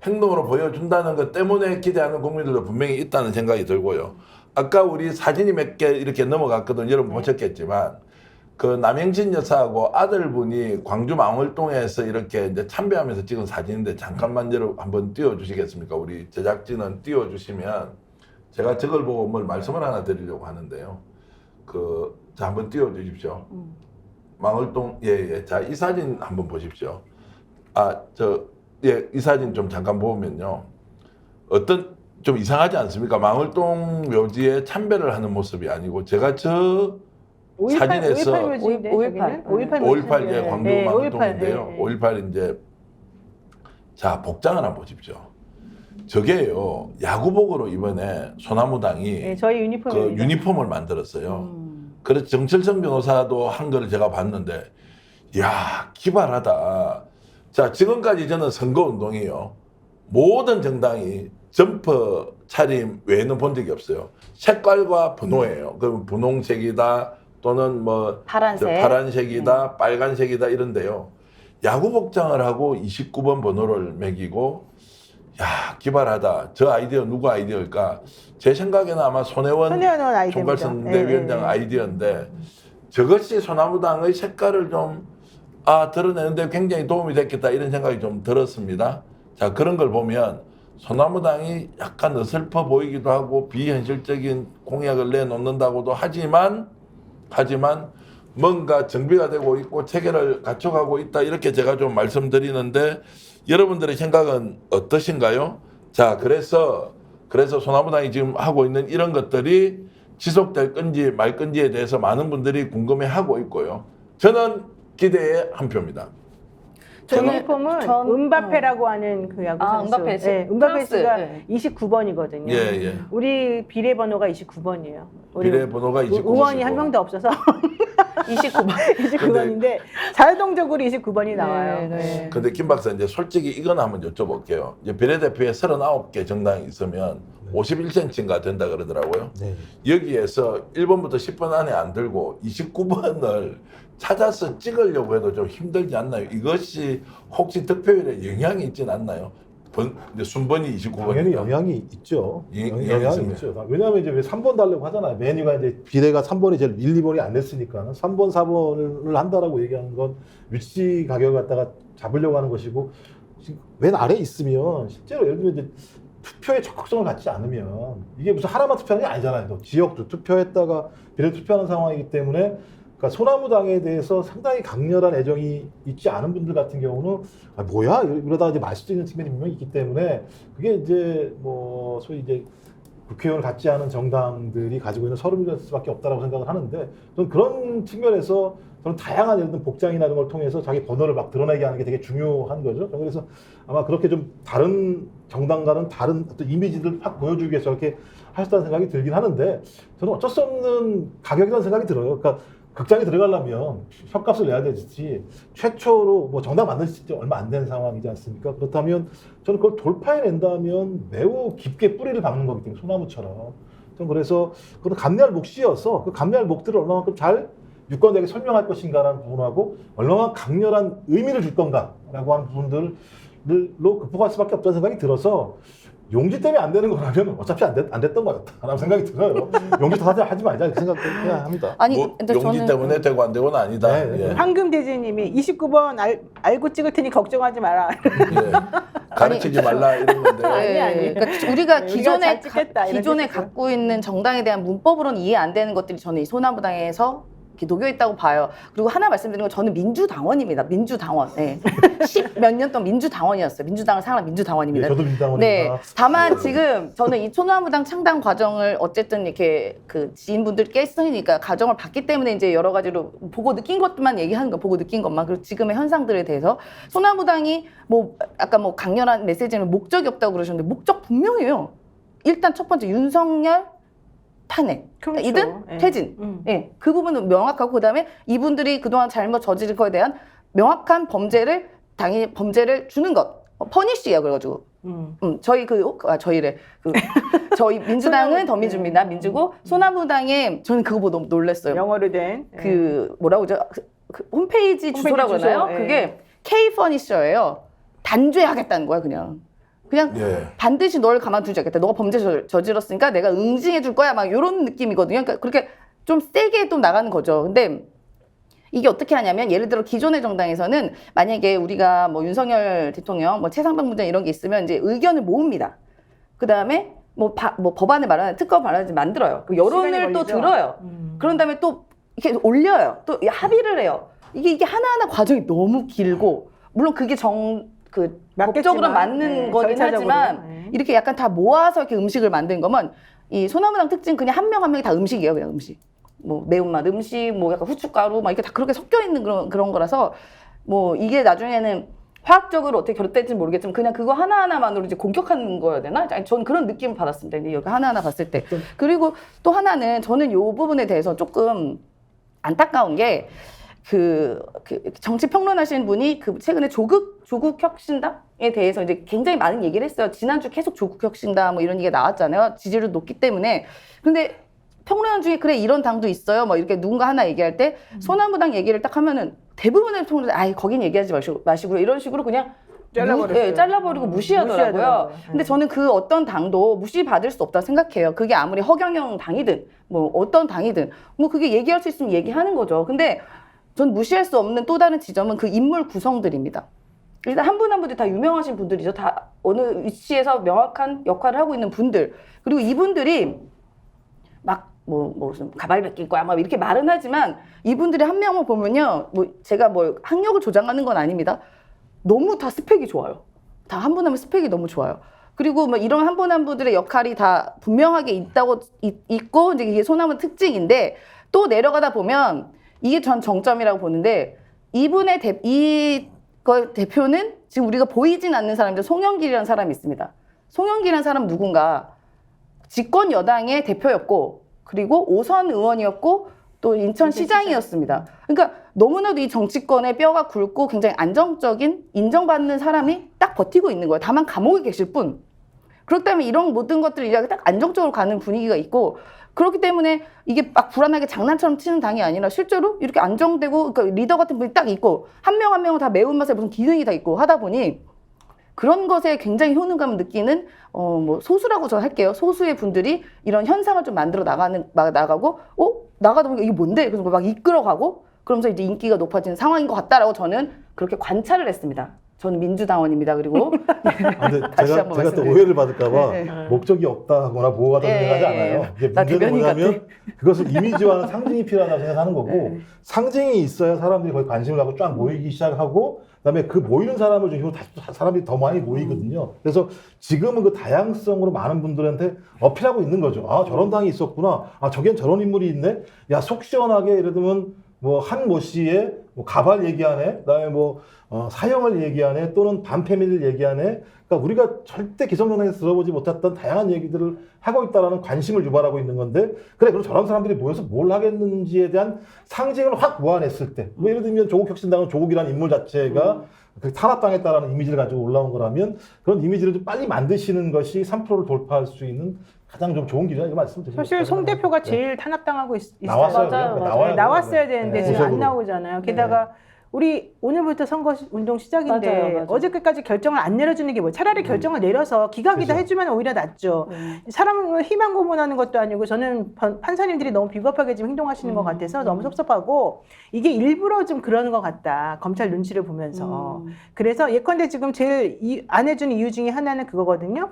행동으로 보여준다는 것 때문에 기대하는 국민들도 분명히 있다는 생각이 들고요. 아까 우리 사진이 몇 개 이렇게 넘어갔거든요. 여러분 보셨겠지만 그 남영진 여사하고 아들분이 광주 망월동에서 이렇게 이제 참배하면서 찍은 사진인데 잠깐만 여러분 한번 띄워주시겠습니까? 우리 제작진은 띄워주시면 제가 저걸 보고 뭘 말씀을 하나 드리려고 하는데요. 자 한번 띄워주십시오. 망월동 예. 자, 이 사진 한번 보십시오. 이 사진 좀 잠깐 보면요. 어떤 좀 이상하지 않습니까? 망월동 묘지에 참배를 하는 모습이 아니고 제가 저 사진에서 5.18 묘지인데 5.18. 5.18 예, 광주 네, 망월동인데요. 5.18, 5.18 이제 자 복장을 한번 보십시오. 저게요 야구복으로 이번에 소나무당이 네, 저희 그 유니폼입니다. 유니폼을 만들었어요. 그래서 정철성 변호사도 한 거를 제가 봤는데, 이야 기발하다. 자 지금까지 저는 선거운동이요 모든 정당이 점퍼 차림 외에는 본 적이 없어요. 색깔과 분호예요. 그럼 분홍색이다 또는 뭐 파란색. 파란색이다 빨간색이다 이런데요. 야구 복장을 하고 29번 번호를 매기고 야 기발하다. 저 아이디어 누구 아이디어일까? 제 생각에는 아마 손혜원 아이디어입니다. 총괄선대위원장 아이디어인데 저것이 소나무당의 색깔을 좀 드러내는데 굉장히 도움이 됐겠다 이런 생각이 좀 들었습니다. 자 그런 걸 보면 소나무당이 약간 어설퍼 보이기도 하고 비현실적인 공약을 내놓는다고도 하지만 뭔가 정비가 되고 있고 체계를 갖춰가고 있다 이렇게 제가 좀 말씀드리는데 여러분들의 생각은 어떠신가요? 자 그래서 소나무당이 지금 하고 있는 이런 것들이 지속될 건지 말 건지에 대해서 많은 분들이 궁금해하고 있고요. 저는 기대의 한 표입니다. 저 유니폼은 은바페라고 하는 그 야구 선수. 은바페 씨. 네, 은바페 씨가 네. 29번이거든요. 예. 우리 비례번호가 29번이에요. 비례번호가 29번이고 의원이 한 명도 없어서 29번. 29번인데 자동적으로 29번이 나와요. 네. 근데 김 박사 이제 솔직히 이건 한번 여쭤볼게요. 이제 비례대표에 39개 정당이 있으면 51cm인가 된다 그러더라고요. 네. 여기에서 1번부터 10번 안에 안 들고 29번을 찾아서 찍으려고 해도 좀 힘들지 않나요? 이것이 혹시 득표율에 영향이 있진 않나요? 이제 순번이 29번. 당연히 영향이 있죠. 영향이 영향이 있습니다. 있죠. 왜냐하면 이제 왜 3번 달라고 하잖아요. 메뉴가 이제 비례가 3번이 제일 1, 2번이 안 됐으니까 3번, 4번을 한다라고 얘기하는 건 위치 가격을 갖다가 잡으려고 하는 것이고 맨 아래에 있으면 실제로 예를 들면 이제 투표에 적극성을 갖지 않으면 이게 무슨 하나만 투표하는 게 아니잖아요. 또 지역도 투표했다가 비례 투표하는 상황이기 때문에 그러니까 소나무당에 대해서 상당히 강렬한 애정이 있지 않은 분들 같은 경우는 뭐야 이러다 이제 말 수도 있는 측면이 분명히 있기 때문에 그게 이제 뭐 소위 이제 국회의원을 갖지 않은 정당들이 가지고 있는 서름일 수밖에 없다라고 생각을 하는데 저는 그런 측면에서 저는 다양한 예를 들면 복장이나 이런 걸 통해서 자기 번호를 막 드러내게 하는 게 되게 중요한 거죠. 그래서 아마 그렇게 좀 다른 정당과는 다른 어떤 이미지들을 확 보여주기 위해서 이렇게 하셨다는 생각이 들긴 하는데 저는 어쩔 수 없는 가격이라는 생각이 들어요. 그러니까 극장에 들어가려면 혀값을 내야 되지 최초로 뭐 정당 만든 지 얼마 안 된 상황이지 않습니까? 그렇다면 저는 그걸 돌파해낸다면 매우 깊게 뿌리를 박는 거기 때문에 소나무처럼 좀 그래서 그런 감내할 몫이어서 그 감내할 몫들을 얼마만큼 잘 유권자에게 설명할 것인가라는 부분하고 얼마나 강렬한 의미를 줄 건가라고 하는 부분들로 극복할 수밖에 없다는 생각이 들어서 용지 때문에 안 되는 거라면 어차피 안 됐던 거였다라는 생각이 들어요. 용지 탓을 하지 말자 이렇게 생각해야 합니다. 아니, 뭐, 근데 용기 저는 때문에 되고 안 되고는 아니다. 네. 예. 황금대지님이 29번 알고 찍을 테니 걱정하지 마라. 예. 가르치지 말라 이런 건데. 아니. 그러니까 우리가 네, 기존에 우리가 잘 찍겠다, 이런 기존에 뜻이죠. 갖고 있는 정당에 대한 문법으로는 이해 안 되는 것들이 저는 이 소나무당에서 이렇게 녹여 있다고 봐요. 그리고 하나 말씀드리는 건 저는 민주당원입니다. 민주당원. 네. 10몇 년 동안 민주당원이었어요. 민주당을 사랑하는 민주당원입니다. 네, 저도 민주당원입니다. 네. 다만 지금 저는 이 소나무당 창당 과정을 어쨌든 이렇게 그 지인분들께 했으니까 과정을 봤기 때문에 이제 여러 가지로 보고 느낀 것만 얘기하는 거, 보고 느낀 것만. 그리고 지금의 현상들에 대해서 소나무당이 뭐 아까 뭐 강렬한 메시지는 목적이 없다고 그러셨는데 목적 분명해요. 일단 첫 번째 윤석열 탄핵, 그렇죠. 이든 예. 퇴진. 예, 그 부분은 명확하고 그다음에 이분들이 그동안 잘못 저지른 거에 대한 명확한 범죄를 당연히 범죄를 주는 것. 퍼니쉬예요. 그래가지고 저희 민주당은 더민주입니다. 민주고 소나무당에 저는 그거 보고 너무 놀랐어요. 영어로 된 그 뭐라고 그러죠? 그 홈페이지 주소라고 주소, 하나요? 예. 그게 K 퍼니셔예요. 단죄하겠다는 거야 그냥. 예. 반드시 널 가만두지 않겠다. 너가 범죄 저질렀으니까 내가 응징해 줄 거야. 막 이런 느낌이거든요. 그러니까 그렇게 좀 세게 또 나가는 거죠. 근데 이게 어떻게 하냐면 예를 들어 기존의 정당에서는 만약에 우리가 뭐 윤석열 대통령, 뭐 최상병 문제 이런 게 있으면 이제 의견을 모읍니다. 그 다음에 뭐 법안을 마련해 특검 마련해 만들어요. 그 여론을 또 걸리죠. 들어요. 그런 다음에 또 이렇게 올려요. 또 합의를 해요. 이게 하나하나 과정이 너무 길고 물론 그게 그 맞겠지만, 법적으로 맞는 네, 거긴 절차적으로. 하지만 네. 이렇게 약간 다 모아서 이렇게 음식을 만든 거면 이 소나무당 특징 그냥 한 명 한 명이 다 음식이에요, 그냥 음식. 뭐 매운맛 음식, 뭐 약간 후춧가루 막 이렇게 다 그렇게 섞여 있는 그런 거라서 뭐 이게 나중에는 화학적으로 어떻게 결합될지 모르겠지만 그냥 그거 하나하나만으로 이제 공격하는 거여야 되나? 아니, 저는 그런 느낌을 받았습니다. 이제 여기 하나하나 봤을 때. 그리고 또 하나는 저는 이 부분에 대해서 조금 안타까운 게 그 정치 평론하시는 분이 그 최근에 조국 혁신당에 대해서 이제 굉장히 많은 얘기를 했어요. 지난주 계속 조국 혁신당 뭐 이런 얘기가 나왔잖아요. 지지율 높기 때문에. 근데 평론 중에 그래 이런 당도 있어요. 뭐 이렇게 누군가 하나 얘기할 때 소나무당 얘기를 딱 하면은 대부분의 평론은 아예 거긴 얘기하지 마시고 이런 식으로 그냥 잘라버렸어요. 잘라버리고 무시하더라고요. 무시하더라고요. 근데 저는 그 어떤 당도 무시받을 수 없다고 생각해요. 그게 아무리 허경영 당이든 뭐 어떤 당이든 뭐 그게 얘기할 수 있으면 얘기하는 거죠. 근데 전 무시할 수 없는 또 다른 지점은 그 인물 구성들입니다. 일단 한 분 한 분들 다 유명하신 분들이죠. 다 어느 위치에서 명확한 역할을 하고 있는 분들. 그리고 이분들이 막 무슨 가발 벗길 거야 막 이렇게 말은 하지만 이분들이 한 명을 보면요. 뭐 제가 뭐 학력을 조장하는 건 아닙니다. 너무 다 스펙이 좋아요. 다 한 분 한 분 스펙이 너무 좋아요. 그리고 뭐 이런 한 분 한 분들의 역할이 다 분명하게 있고 이제 이게 소나무 특징인데 또 내려가다 보면 이게 전 정점이라고 보는데 이분의 대표는 지금 우리가 보이진 않는 사람인데 송영길이라는 사람이 있습니다. 송영길이라는 사람은 누군가 집권 여당의 대표였고 그리고 5선 의원이었고 또 인천시장이었습니다. 그러니까 너무나도 이 정치권의 뼈가 굵고 굉장히 안정적인 인정받는 사람이 딱 버티고 있는 거예요. 다만 감옥에 계실 뿐. 그렇기 때문에 이런 모든 것들이 딱 안정적으로 가는 분위기가 있고 그렇기 때문에 이게 막 불안하게 장난처럼 치는 당이 아니라 실제로 이렇게 안정되고 그러니까 리더 같은 분이 딱 있고 한 명 한 명은 다 매운맛에 무슨 기능이 다 있고 하다 보니 그런 것에 굉장히 효능감을 느끼는 뭐 소수라고 저는 할게요. 소수의 분들이 이런 현상을 좀 만들어 나가고 나가다 보니까 이게 뭔데? 그래서 막 이끌어가고 그러면서 이제 인기가 높아지는 상황인 것 같다라고 저는 그렇게 관찰을 했습니다. 저는 민주당원입니다. 그리고 근데 다시 제가 한번 또 말씀드리겠습니다. 오해를 받을까봐 네. 목적이 없다 하거나 뭐하다 생각하지 않아요. 이게 나 문제는 대변인 뭐냐면 같아. 그것을 이미지화하는 상징이 필요하다고 생각하는 거고 상징이 있어야 사람들이 거기 관심을 갖고 쫙 모이기 시작하고 그다음에 그 모이는 사람을 중심으로 다시 또 사람들이 더 많이 모이거든요. 그래서 지금은 그 다양성으로 많은 분들한테 어필하고 있는 거죠. 아 저런 당이 있었구나. 아 저긴 저런 인물이 있네. 야 속 시원하게 예를 들면 뭐 한 모 씨의 뭐 가발 얘기하네. 그다음에 뭐 사형을 얘기하네 또는 반패밀리를 얘기하네. 그러니까 우리가 절대 기성정당에서 들어보지 못했던 다양한 얘기들을 하고 있다라는 관심을 유발하고 있는 건데 그래 그럼 저런 사람들이 모여서 뭘 하겠는지에 대한 상징을 확 모아냈을 때 뭐 예를 들면 조국혁신당은 조국이라는 인물 자체가 그 탄압당했다라는 이미지를 가지고 올라온 거라면 그런 이미지를 좀 빨리 만드시는 것이 3%를 돌파할 수 있는 가장 좀 좋은 길이라고 말씀드립니다. 사실 송 대표가 제일 탄압당하고 있어요. 나왔어요. 맞아요, 그냥. 맞아요. 나왔어야 되는데 지금 안 구석으로. 나오잖아요. 게다가 우리 오늘부터 선거 운동 시작인데 맞아요. 어저께까지 결정을 안 내려주는 게 뭐 차라리 결정을 내려서 기각이다 그죠. 해주면 오히려 낫죠. 사람을 희망 고문하는 것도 아니고 저는 판사님들이 너무 비겁하게 지금 행동하시는 것 같아서 너무 섭섭하고 이게 일부러 좀 그러는 것 같다. 검찰 눈치를 보면서. 그래서 예컨대 지금 제일 안 해주는 이유 중에 하나는 그거거든요.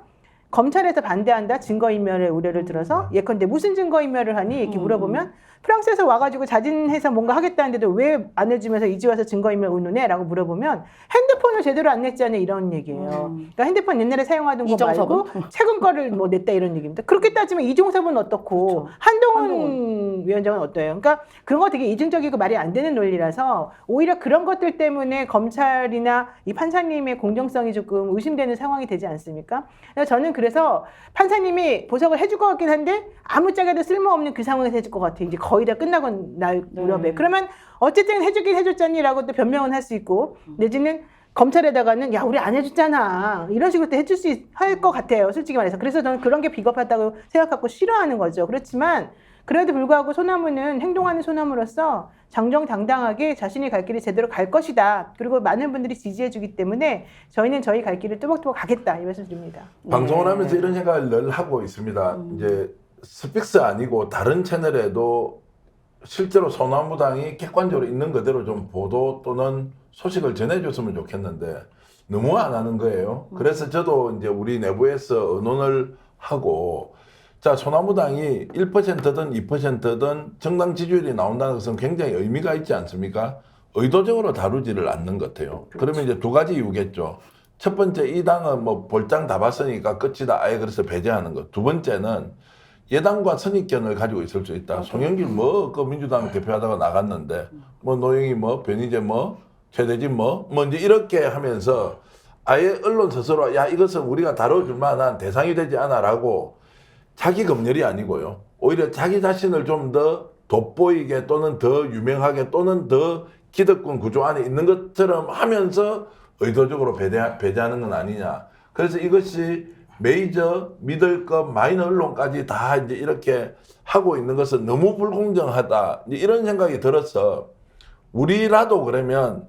검찰에서 반대한다 증거인멸의 우려를 들어서 예컨대 무슨 증거인멸을 하니 이렇게 물어보면 프랑스에서 와가지고 자진해서 뭔가 하겠다는데도 왜 안 해주면서 이제 와서 증거인멸 의논해? 라고 물어보면 핸드폰을 제대로 안 냈잖아요 이런 얘기예요. 그러니까 핸드폰 옛날에 사용하던 거 이종섭은? 말고 최근 거를 뭐 냈다 이런 얘기입니다. 그렇게 따지면 이종섭은 어떻고 그렇죠. 한동훈 위원장은 어때요? 그러니까 그런 거 되게 이중적이고 말이 안 되는 논리라서 오히려 그런 것들 때문에 검찰이나 이 판사님의 공정성이 조금 의심되는 상황이 되지 않습니까? 저는 그래서 판사님이 보석을 해줄 것 같긴 한데 아무짝에도 쓸모없는 그 상황에서 해줄 것 같아요. 이제 거의 다 끝나고 날 무렵에. 그러면 어쨌든 해주긴 해줬잖니라고 또 변명은 할 수 있고 내지는 검찰에다가는 야 우리 안 해줬잖아 이런 식으로 또 해줄 수 할 것 같아요. 솔직히 말해서. 그래서 저는 그런 게 비겁하다고 생각하고 싫어하는 거죠. 그렇지만 그래도 불구하고 소나무는 행동하는 소나무로서 정정당당하게 자신이 갈 길이 제대로 갈 것이다. 그리고 많은 분들이 지지해주기 때문에 저희는 저희 갈 길을 뚜벅뚜벅 가겠다 이 말씀 드립니다. 방송을 하면서 이런 생각을 늘 하고 있습니다. 이제 스픽스 아니고 다른 채널에도 실제로 소나무당이 객관적으로 있는 그대로 좀 보도 또는 소식을 전해줬으면 좋겠는데 너무 안 하는 거예요. 그래서 저도 이제 우리 내부에서 의논을 하고 자 소나무당이 1%든 2%든 정당 지지율이 나온다는 것은 굉장히 의미가 있지 않습니까? 의도적으로 다루지를 않는 것 같아요. 그러면 이제 두 가지 이유겠죠. 첫 번째 이 당은 뭐 볼장 다 봤으니까 끝이다. 아예 그래서 배제하는 것. 두 번째는 예당과 선입견을 가지고 있을 수 있다. 송영길 뭐 그 민주당 대표하다가 나갔는데 뭐 노영희 뭐 변희재 뭐 최대진 뭐 이제 이렇게 하면서 아예 언론 스스로 야 이것은 우리가 다뤄줄 만한 대상이 되지 않아라고 자기 검열이 아니고요. 오히려 자기 자신을 좀 더 돋보이게 또는 더 유명하게 또는 더 기득권 구조 안에 있는 것처럼 하면서 의도적으로 배제하는 건 아니냐. 그래서 이것이 메이저, 미들급, 마이너 언론까지 다 이제 이렇게 하고 있는 것은 너무 불공정하다. 이제 이런 생각이 들어서 우리라도 그러면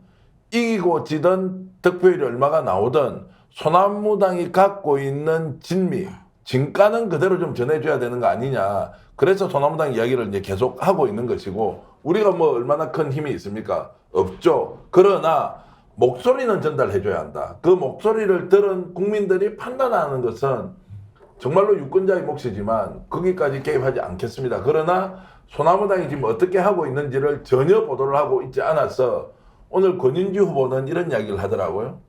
이기고 지든 득표율이 얼마가 나오든 소나무당이 갖고 있는 진미, 진가는 그대로 좀 전해줘야 되는 거 아니냐. 그래서 소나무당 이야기를 이제 계속 하고 있는 것이고 우리가 뭐 얼마나 큰 힘이 있습니까? 없죠. 그러나 목소리는 전달해줘야 한다. 그 목소리를 들은 국민들이 판단하는 것은 정말로 유권자의 몫이지만 거기까지 개입하지 않겠습니다. 그러나 소나무당이 지금 어떻게 하고 있는지를 전혀 보도를 하고 있지 않아서 오늘 권인주 후보는 이런 이야기를 하더라고요.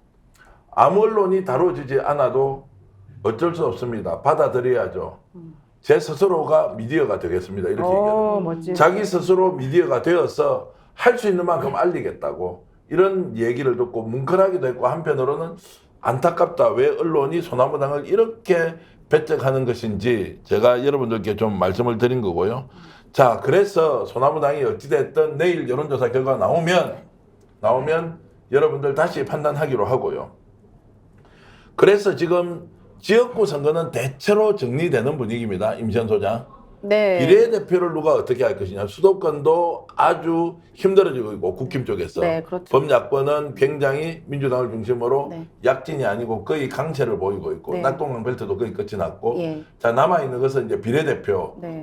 아무 언론이 다뤄지지 않아도 어쩔 수 없습니다. 받아들여야죠. 제 스스로가 미디어가 되겠습니다. 이렇게 얘기하더라고요. 멋지다. 자기 스스로 미디어가 되어서 할 수 있는 만큼 알리겠다고 이런 얘기를 듣고 뭉클하기도 했고 한편으로는 안타깝다. 왜 언론이 소나무당을 이렇게 배척하는 것인지 제가 여러분들께 좀 말씀을 드린 거고요. 자, 그래서 소나무당이 어찌됐든 내일 여론조사 결과 나오면 여러분들 다시 판단하기로 하고요. 그래서 지금 지역구 선거는 대체로 정리되는 분위기입니다. 임시현 소장. 네. 비례대표를 누가 어떻게 할 것이냐. 수도권도 아주 힘들어지고 있고 국힘 쪽에서. 네, 그렇죠. 범야권은 굉장히 민주당을 중심으로 네. 약진이 아니고 거의 강세를 보이고 있고 네. 낙동강 벨트도 거의 끝이 났고 예. 자 남아있는 것은 이제 비례대표가 네.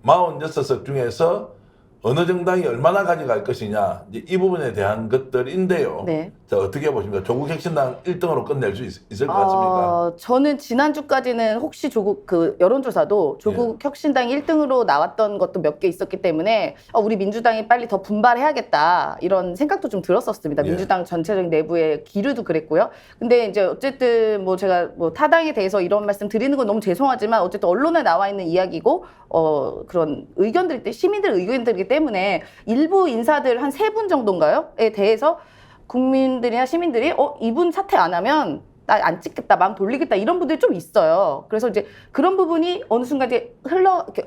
46석 중에서 어느 정당이 얼마나 가져갈 것이냐 이제 이 부분에 대한 것들인데요. 네. 자 어떻게 보십니까? 조국 혁신당 1등으로 끝낼 수 있을 것 같습니까? 저는 지난주까지는 혹시 조국 그 여론조사도 조국 혁신당이 1등으로 나왔던 것도 몇 개 있었기 때문에 우리 민주당이 빨리 더 분발해야겠다 이런 생각도 좀 들었었습니다. 예. 민주당 전체적인 내부의 기류도 그랬고요. 근데 이제 어쨌든 뭐 제가 뭐 타당에 대해서 이런 말씀 드리는 건 너무 죄송하지만 어쨌든 언론에 나와 있는 이야기고 그런 의견들이 시민들 의견들이기 때문에 일부 인사들 한 3분 정도인가요?에 대해서 국민들이나 시민들이 이분 사퇴 안 하면 나 안 찍겠다, 마음 돌리겠다 이런 분들이 좀 있어요. 그래서 이제 그런 부분이 어느 순간 이제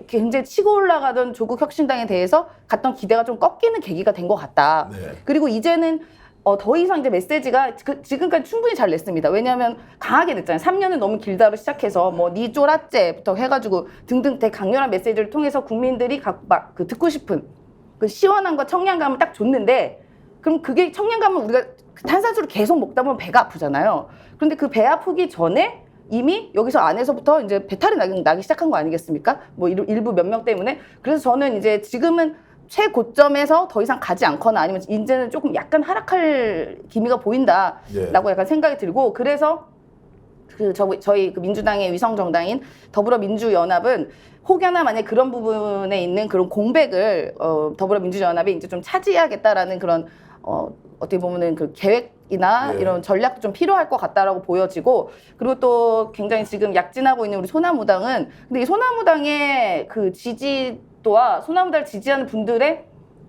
굉장히 치고 올라가던 조국 혁신당에 대해서 갔던 기대가 좀 꺾이는 계기가 된 것 같다. 네. 그리고 이제는 더 이상 이제 메시지가 지금까지 충분히 잘 냈습니다. 왜냐하면 강하게 냈잖아요. 3년은 너무 길다로 시작해서 뭐 니 쫄았제부터 해가지고 등등 되게 강렬한 메시지를 통해서 국민들이 막 그 듣고 싶은 그 시원함과 청량감을 딱 줬는데 그럼 그게 청량감을 우리가 탄산수를 계속 먹다 보면 배가 아프잖아요. 그런데 그 배 아프기 전에 이미 여기서 안에서부터 이제 배탈이 나기 시작한 거 아니겠습니까? 뭐 일부 몇 명 때문에. 그래서 저는 이제 지금은 최고점에서 더 이상 가지 않거나 아니면 이제는 조금 약간 하락할 기미가 보인다라고 약간 생각이 들고 그래서 저희 그 민주당의 위성 정당인 더불어민주연합은 혹여나 만약 그런 부분에 있는 그런 공백을 더불어민주연합이 이제 좀 차지해야겠다라는 그런 어떻게 보면은 그 계획이나 이런 전략도 좀 필요할 것 같다라고 보여지고 그리고 또 굉장히 지금 약진하고 있는 우리 소나무당은 근데 이 소나무당의 그 지지도와 소나무당을 지지하는 분들의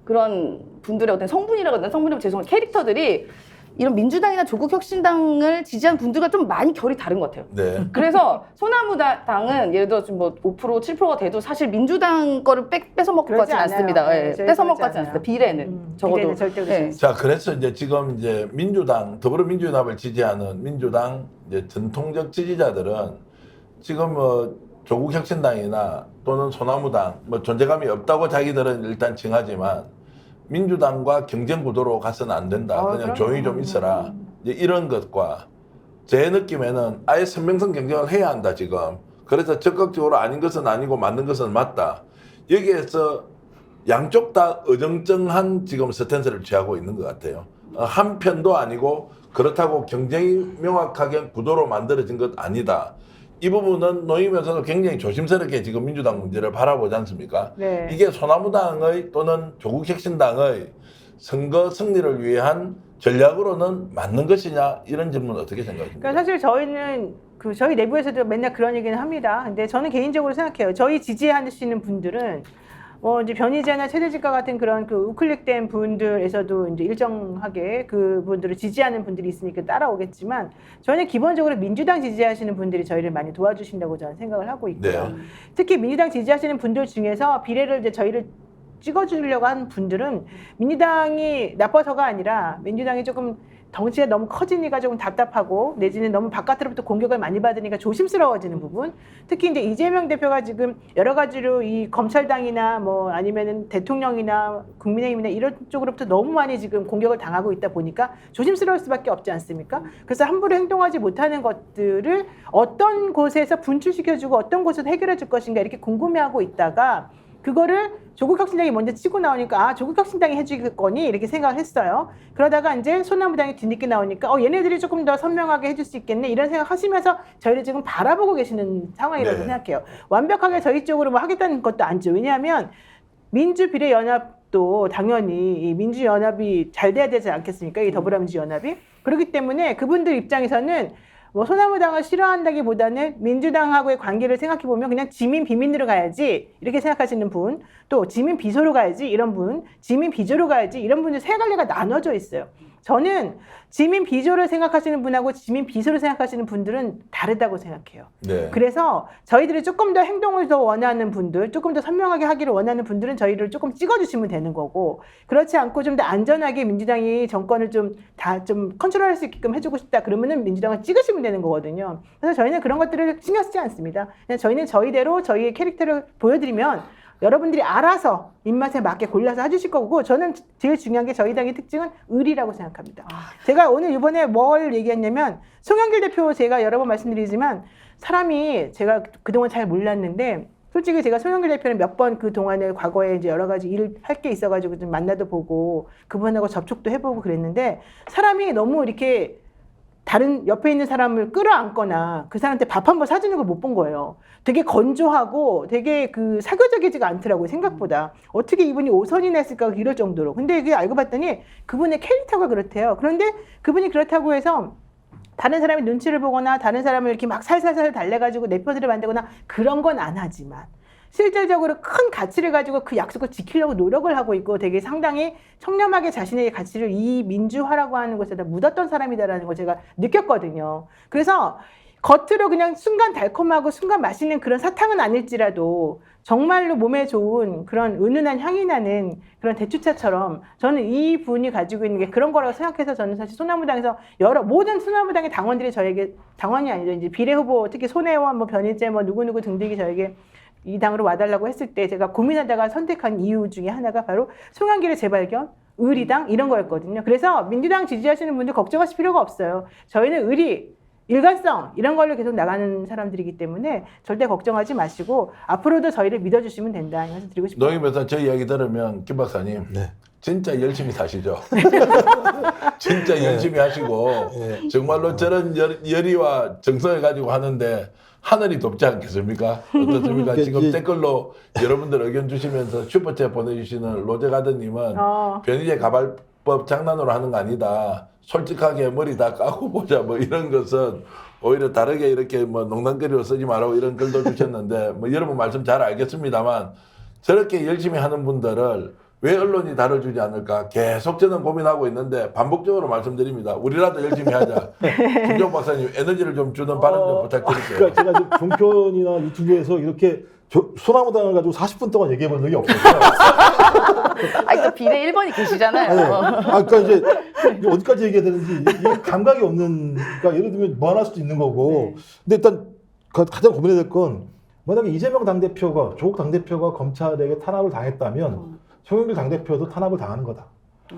어떤 성분이라고 해야 되나 성분이면 죄송한 캐릭터들이 이런 민주당이나 조국혁신당을 지지한 분들과 좀 많이 결이 다른 것 같아요. 네. 그래서 소나무당은 예를 들어 뭐 5%, 7%가 돼도 사실 민주당 거를 뺏어 먹을 것 같지는 않습니다. 네, 뺏어 먹을 것 같지는 않습니다. 비례는 적어도. 비례는 절대 그렇지 않습니다. 자, 그래서 이제 지금 이제 민주당, 더불어민주연합을 지지하는 민주당 이제 전통적 지지자들은 지금 뭐 조국 혁신당이나 또는 소나무당 뭐 존재감이 없다고 자기들은 일단 칭하지만 민주당과 경쟁 구도로 가서는 안 된다. 그냥 그럼요. 조용히 좀 있어라. 이제 이런 것과 제 느낌에는 아예 선명성 경쟁을 해야 한다 지금. 그래서 적극적으로 아닌 것은 아니고 맞는 것은 맞다. 여기에서 양쪽 다 어정쩡한 지금 스탠스를 취하고 있는 것 같아요. 한 편도 아니고 그렇다고 경쟁이 명확하게 구도로 만들어진 것 아니다. 이 부분은 노임에서도 굉장히 조심스럽게 지금 민주당 문제를 바라보지 않습니까? 네. 이게 소나무당의 또는 조국혁신당의 선거 승리를 위한 전략으로는 맞는 것이냐 이런 질문 어떻게 생각하십니까? 그러니까 사실 저희는 저희 내부에서도 맨날 그런 얘기는 합니다. 근데 저는 개인적으로 생각해요. 저희 지지하시는 분들은 이제 변희재나 최대집과 같은 그런 우클릭된 분들에서도 이제 일정하게 그분들을 지지하는 분들이 있으니까 따라오겠지만 저는 기본적으로 민주당 지지하시는 분들이 저희를 많이 도와주신다고 저는 생각을 하고 있고요. 네. 특히 민주당 지지하시는 분들 중에서 비례를 이제 저희를 찍어주려고 하는 분들은 민주당이 나빠서가 아니라 민주당이 조금 덩치가 너무 커지니까 조금 답답하고 내지는 너무 바깥으로부터 공격을 많이 받으니까 조심스러워지는 부분. 특히 이제 이재명 대표가 지금 여러 가지로 이 검찰당이나 뭐 아니면은 대통령이나 국민의힘이나 이런 쪽으로부터 너무 많이 지금 공격을 당하고 있다 보니까 조심스러울 수밖에 없지 않습니까? 그래서 함부로 행동하지 못하는 것들을 어떤 곳에서 분출시켜주고 어떤 곳에서 해결해 줄 것인가 이렇게 궁금해하고 있다가 그거를 조국 혁신당이 먼저 치고 나오니까 조국 혁신당이 해주겠거니 이렇게 생각을 했어요. 그러다가 이제 소나무당이 뒤늦게 나오니까 얘네들이 조금 더 선명하게 해줄 수 있겠네 이런 생각하시면서 저희를 지금 바라보고 계시는 상황이라고 네. 생각해요. 완벽하게 저희 쪽으로 뭐 하겠다는 것도 아니죠. 왜냐하면 민주비례연합도 당연히 이 민주연합이 잘 돼야 되지 않겠습니까? 이 더불어민주연합이. 그렇기 때문에 그분들 입장에서는 뭐 소나무당을 싫어한다기보다는 민주당하고의 관계를 생각해보면 그냥 지민 비민으로 가야지 이렇게 생각하시는 분, 또 지민 비소로 가야지 이런 분, 지민 비조로 가야지 이런 분들 세 갈래가 나눠져 있어요. 저는 지민 비조를 생각하시는 분하고 지민 비소를 생각하시는 분들은 다르다고 생각해요. 네. 그래서 저희들이 조금 더 행동을 더 원하는 분들, 조금 더 선명하게 하기를 원하는 분들은 저희를 조금 찍어주시면 되는 거고, 그렇지 않고 좀 더 안전하게 민주당이 정권을 좀 컨트롤할 수 있게끔 해주고 싶다 그러면은 민주당을 찍으시면 되는 거거든요. 그래서 저희는 그런 것들을 신경 쓰지 않습니다. 그냥 저희는 저희대로 저희의 캐릭터를 보여드리면 여러분들이 알아서 입맛에 맞게 골라서 해주실 거고, 저는 제일 중요한 게 저희 당의 특징은 의리라고 생각합니다. 제가 오늘 이번에 뭘 얘기했냐면, 송영길 대표 제가 여러 번 말씀드리지만 사람이 제가 그동안 잘 몰랐는데 솔직히 제가 송영길 대표는 몇 번 그동안에 과거에 이제 여러 가지 일 할 게 있어가지고 좀 만나도 보고 그분하고 접촉도 해보고 그랬는데, 사람이 너무 이렇게 다른 옆에 있는 사람을 끌어안거나 그 사람한테 밥 한 번 사주는 걸 못 본 거예요. 되게 건조하고 되게 사교적이지가 않더라고요, 생각보다. 어떻게 이분이 5선이나 했을까 이럴 정도로. 근데 그게 알고 봤더니 그분의 캐릭터가 그렇대요. 그런데 그분이 그렇다고 해서 다른 사람의 눈치를 보거나 다른 사람을 이렇게 막 살살살 달래가지고 내 편을 만들거나 그런 건 안 하지만 실질적으로 큰 가치를 가지고 그 약속을 지키려고 노력을 하고 있고 되게 상당히 청렴하게 자신의 가치를 이 민주화라고 하는 것에다 묻었던 사람이다라는 걸 제가 느꼈거든요. 그래서 겉으로 그냥 순간 달콤하고 순간 맛있는 그런 사탕은 아닐지라도 정말로 몸에 좋은 그런 은은한 향이 나는 그런 대추차처럼 저는 이 분이 가지고 있는 게 그런 거라고 생각해서 저는 사실 소나무당에서 모든 소나무당의 당원들이 저에게, 당원이 아니죠, 이제 비례 후보, 특히 손혜원, 뭐 변희재, 뭐 누구누구 등등이 저에게 이 당으로 와달라고 했을 때 제가 고민하다가 선택한 이유 중에 하나가 바로 송영길의 재발견, 의리당 이런 거였거든요. 그래서 민주당 지지하시는 분들 걱정하실 필요가 없어요. 저희는 의리, 일관성 이런 걸로 계속 나가는 사람들이기 때문에 절대 걱정하지 마시고 앞으로도 저희를 믿어주시면 된다 이 말씀 드리고 싶어요. 농협에서 저 이야기 들으면 김 박사님 네. 진짜 열심히 사시죠. 진짜 열심히 하시고 네. 정말로 저런 열의와 정성을 가지고 하는데 하늘이 돕지 않겠습니까? 어떻습니까? 지금 댓글로 여러분들 의견 주시면서 슈퍼챗 보내주시는 로제가드님은 변희재 가발법 장난으로 하는 거 아니다. 솔직하게 머리 다 까고 보자. 뭐 이런 것은 오히려 다르게 이렇게 뭐 농담거리로 쓰지 말라고 이런 글도 주셨는데 뭐 여러분 말씀 잘 알겠습니다만 저렇게 열심히 하는 분들을 왜 언론이 다뤄주지 않을까 계속 저는 고민하고 있는데 반복적으로 말씀드립니다. 우리라도 열심히 하자. 김종 박사님 에너지를 좀 주는 발언 좀 부탁드릴게요. 그러니까 제가 지금 종편이나 유튜브에서 이렇게 소나무당을 가지고 40분 동안 얘기해 본 적이 없어요. 아니 또 비례 1번이 계시잖아요. 그러니까 이제 어디까지 얘기해야 되는지 이게 감각이 없는, 그러니까 예를 들면 뭐 하나 수도 있는 거고. 근데 일단 가장 고민해야 될 건 만약에 이재명 당대표가, 조국 당대표가 검찰에게 탄압을 당했다면 송영길 당대표도 탄압을 당하는 거다.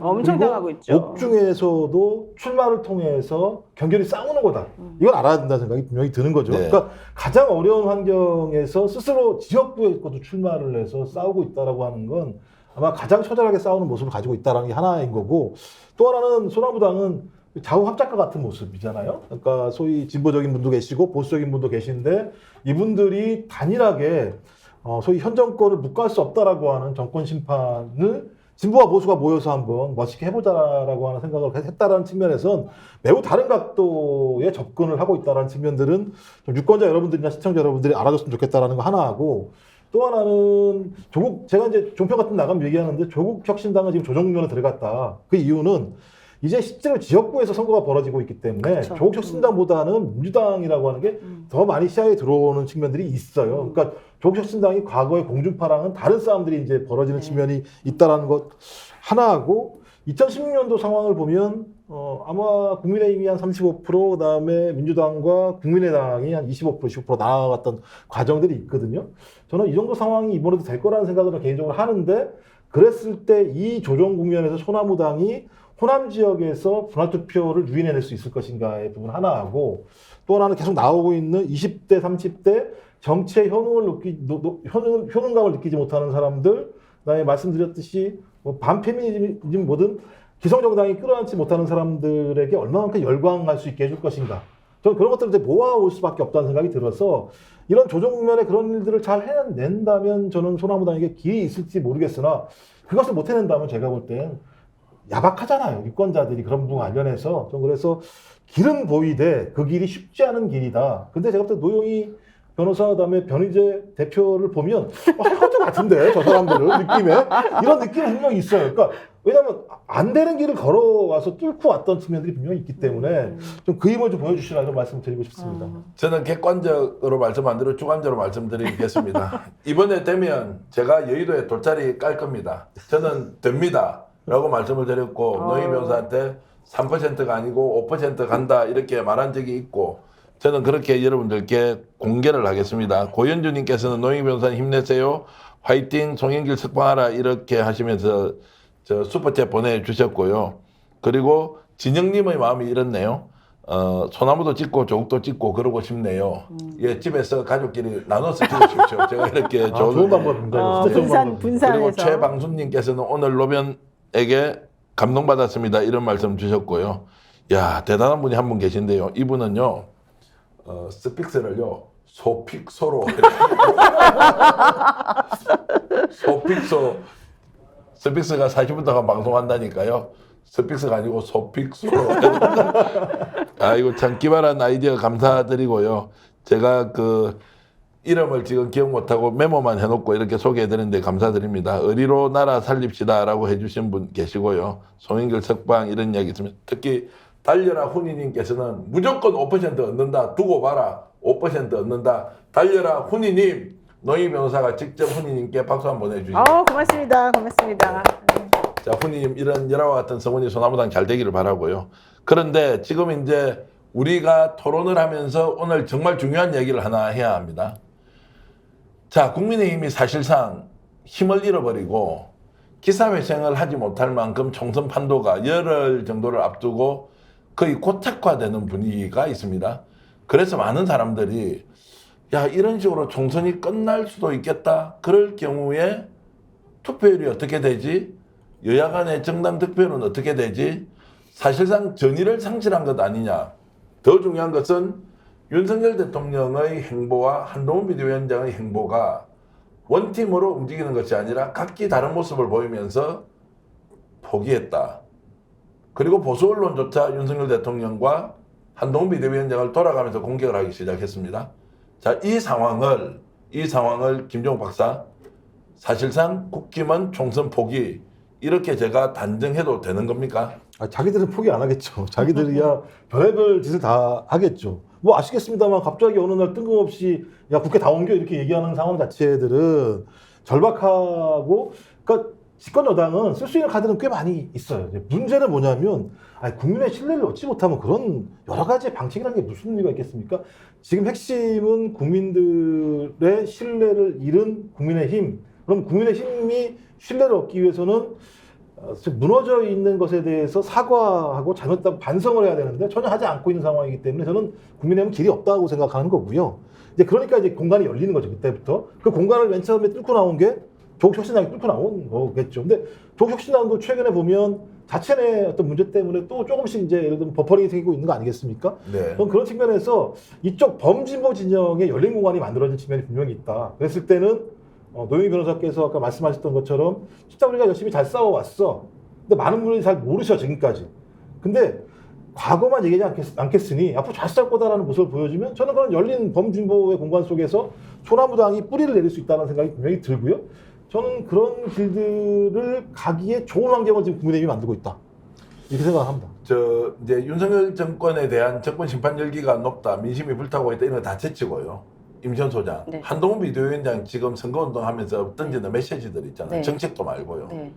엄청 당하고 있죠. 옥중에서도 출마를 통해서 경결이 싸우는 거다. 이건 알아야 된다는 생각이 분명히 드는 거죠. 네. 그러니까 가장 어려운 환경에서 스스로 지역구에 것도 출마를 해서 싸우고 있다라고 하는 건 아마 가장 처절하게 싸우는 모습을 가지고 있다는 게 하나인 거고, 또 하나는 소나무당은 좌우 합작과 같은 모습이잖아요. 그러니까 소위 진보적인 분도 계시고 보수적인 분도 계신데 이분들이 단일하게 소위 현 정권을 묵과할 수 없다라고 하는 정권 심판을 진보와 보수가 모여서 한번 멋있게 해보자라고 하는 생각을 했다라는 측면에선 매우 다른 각도의 접근을 하고 있다라는 측면들은 좀 유권자 여러분들이나 시청자 여러분들이 알아줬으면 좋겠다라는 거 하나 하고, 또 하나는 제가 이제 종편 같은 데 나가면 얘기하는데 조국 혁신당은 지금 조정 국면에 들어갔다. 그 이유는 이제 실제로 지역구에서 선거가 벌어지고 있기 때문에 그렇죠. 조국 혁신당보다는 민주당이라고 하는 게 더 많이 시야에 들어오는 측면들이 있어요. 그러니까 조국 혁신당이 과거의 공중파랑은 다른 싸움들이 이제 벌어지는 측면이 있다라는 것 하나 하고, 2016년도 상황을 보면 아마 국민의힘이 한 35%, 그다음에 민주당과 국민의당이 한 25%, 15% 나아갔던 과정들이 있거든요. 저는 이 정도 상황이 이번에도 될 거라는 생각을 개인적으로 하는데, 그랬을 때 이 조정 국면에서 소나무당이 호남 지역에서 분할 투표를 유인해낼 수 있을 것인가의 부분 하나 하고, 또 하나는 계속 나오고 있는 20대, 30대 정치의 효능감을 느끼지 못하는 사람들, 그다음에 말씀드렸듯이 뭐 반페미니즘 뭐든 기성정당이 끌어안지 못하는 사람들에게 얼마만큼 열광할 수 있게 해줄 것인가. 저는 그런 것들을 이제 모아올 수밖에 없다는 생각이 들어서, 이런 조정 국면에 그런 일들을 잘 해낸다면 저는 소나무당에게 길이 있을지 모르겠으나, 그것을 못 해낸다면 제가 볼 땐 야박하잖아요. 유권자들이 그런 부분 관련해서. 좀 그래서 길은 보이되 그 길이 쉽지 않은 길이다. 근데 제가 볼 때 노영희 변호사, 그다음에 변희재 대표를 보면 할 것 같은데, 저 사람들은 느낌에 이런 느낌이 분명히 있어요. 그러니까 왜냐하면 안 되는 길을 걸어와서 뚫고 왔던 측면들이 분명히 있기 때문에 좀 그 힘을 좀 보여주시라 이런 말씀 드리고 싶습니다. 저는 객관적으로 말씀 안 드리고 주관적으로 말씀드리겠습니다. 이번에 되면 제가 여의도에 돗자리 깔 겁니다. 저는 됩니다 라고 말씀을 드렸고, 노영희 변호사한테 3%가 아니고 5% 간다 이렇게 말한 적이 있고, 저는 그렇게 여러분들께 공개를 하겠습니다. 고현주님께서는 노영희 변호사님 힘내세요, 화이팅, 송영길 석방하라 이렇게 하시면서 저 슈퍼챗 보내주셨고요. 그리고 진영님의 마음이 이렇네요. 소나무도 찍고 조국도 찍고 그러고 싶네요. 예, 집에서 가족끼리 나눠서 찍으십시오. 제가 이렇게 좋은 방법입니다. 진짜 좋은 방법입니다. 분산해서. 그리고 최방수님께서는 오늘 노변에게 감동받았습니다 이런 말씀 주셨고요. 야, 대단한 분이 한 분 계신데요. 이분은요, 스픽스를요 소픽소로 소픽소, 스픽스가 40분 동안 방송한다니까요. 스픽스가 아니고 소픽소로. 아이고, 참 기발한 아이디어 감사드리고요. 제가 그 이름을 지금 기억 못하고 메모만 해놓고 이렇게 소개해드리는데 감사드립니다. 의리로 나라 살립시다라고 해주신 분 계시고요. 송영길 석방 이런 이야기 있습니다. 특히 달려라 훈이님께서는 무조건 5% 얻는다. 두고 봐라. 5% 얻는다. 달려라 훈이님. 노희 변호사가 직접 훈이님께 박수 한번 보내주시죠. 고맙습니다. 고맙습니다. 자, 훈이님 이런 열화와 같은 성원이 소나무당 잘 되기를 바라고요. 그런데 지금 이제 우리가 토론을 하면서 오늘 정말 중요한 얘기를 하나 해야 합니다. 자, 국민의힘이 사실상 힘을 잃어버리고 기사회생을 하지 못할 만큼 총선 판도가 열흘 정도를 앞두고 거의 고착화되는 분위기가 있습니다. 그래서 많은 사람들이 야, 이런 식으로 총선이 끝날 수도 있겠다. 그럴 경우에 투표율이 어떻게 되지? 여야 간의 정당 득표율은 어떻게 되지? 사실상 전의를 상실한 것 아니냐. 더 중요한 것은 윤석열 대통령의 행보와 한동훈 비대위원장의 행보가 원팀으로 움직이는 것이 아니라 각기 다른 모습을 보이면서 포기했다. 그리고 보수 언론조차 윤석열 대통령과 한동훈 비대위원장을 돌아가면서 공격을 하기 시작했습니다. 자, 이 상황을 김종욱 박사, 사실상 국힘은 총선 포기, 이렇게 제가 단정해도 되는 겁니까? 자기들은 포기 안 하겠죠. 자기들이야 별의별 짓을 다 하겠죠. 뭐 아시겠습니다만 갑자기 어느 날 뜬금없이 야, 국회 다 옮겨 이렇게 얘기하는 상황 자체들은 절박하고, 그러니까 집권 여당은 쓸 수 있는 카드는 꽤 많이 있어요. 문제는 뭐냐면 국민의 신뢰를 얻지 못하면 그런 여러 가지 방식이라는 게 무슨 의미가 있겠습니까? 지금 핵심은 국민들의 신뢰를 잃은 국민의힘. 그럼 국민의힘이 신뢰를 얻기 위해서는 무너져 있는 것에 대해서 사과하고 잘못했다고 반성을 해야 되는데 전혀 하지 않고 있는 상황이기 때문에 저는 국민의힘은 길이 없다고 생각하는 거고요. 그러니까 이제 공간이 열리는 거죠. 그때부터. 그 공간을 맨 처음에 뚫고 나온 게 조국 혁신당이 뚫고 나온 거겠죠. 근데 조국 혁신당도 최근에 보면 자체 내 어떤 문제 때문에 또 조금씩 이제 예를 들면 버퍼링이 생기고 있는 거 아니겠습니까? 네. 그런 측면에서 이쪽 범진보 진영의 열린 공간이 만들어진 측면이 분명히 있다. 그랬을 때는 노영희 변호사께서 아까 말씀하셨던 것처럼 진짜 우리가 열심히 잘 싸워왔어. 근데 많은 분들이 잘 모르셔 지금까지. 근데 과거만 얘기하지 않겠으니 앞으로 잘 싸울 거다라는 모습을 보여주면 저는 그런 열린 범진보의 공간 속에서 소나무당이 뿌리를 내릴 수 있다는 생각이 분명히 들고요. 저는 그런 길들을 가기에 좋은 환경을 지금 국민의힘이 만들고 있다. 이렇게 생각합니다. 이제 윤석열 정권에 대한 정권 심판 열기가 높다, 민심이 불타고 있다 이런 거 다 제치고요. 임시현 소장, 네. 한동훈 비대위원장 지금 선거운동하면서 던지는 메시지들 있잖아요. 네. 정책도 말고요. 네.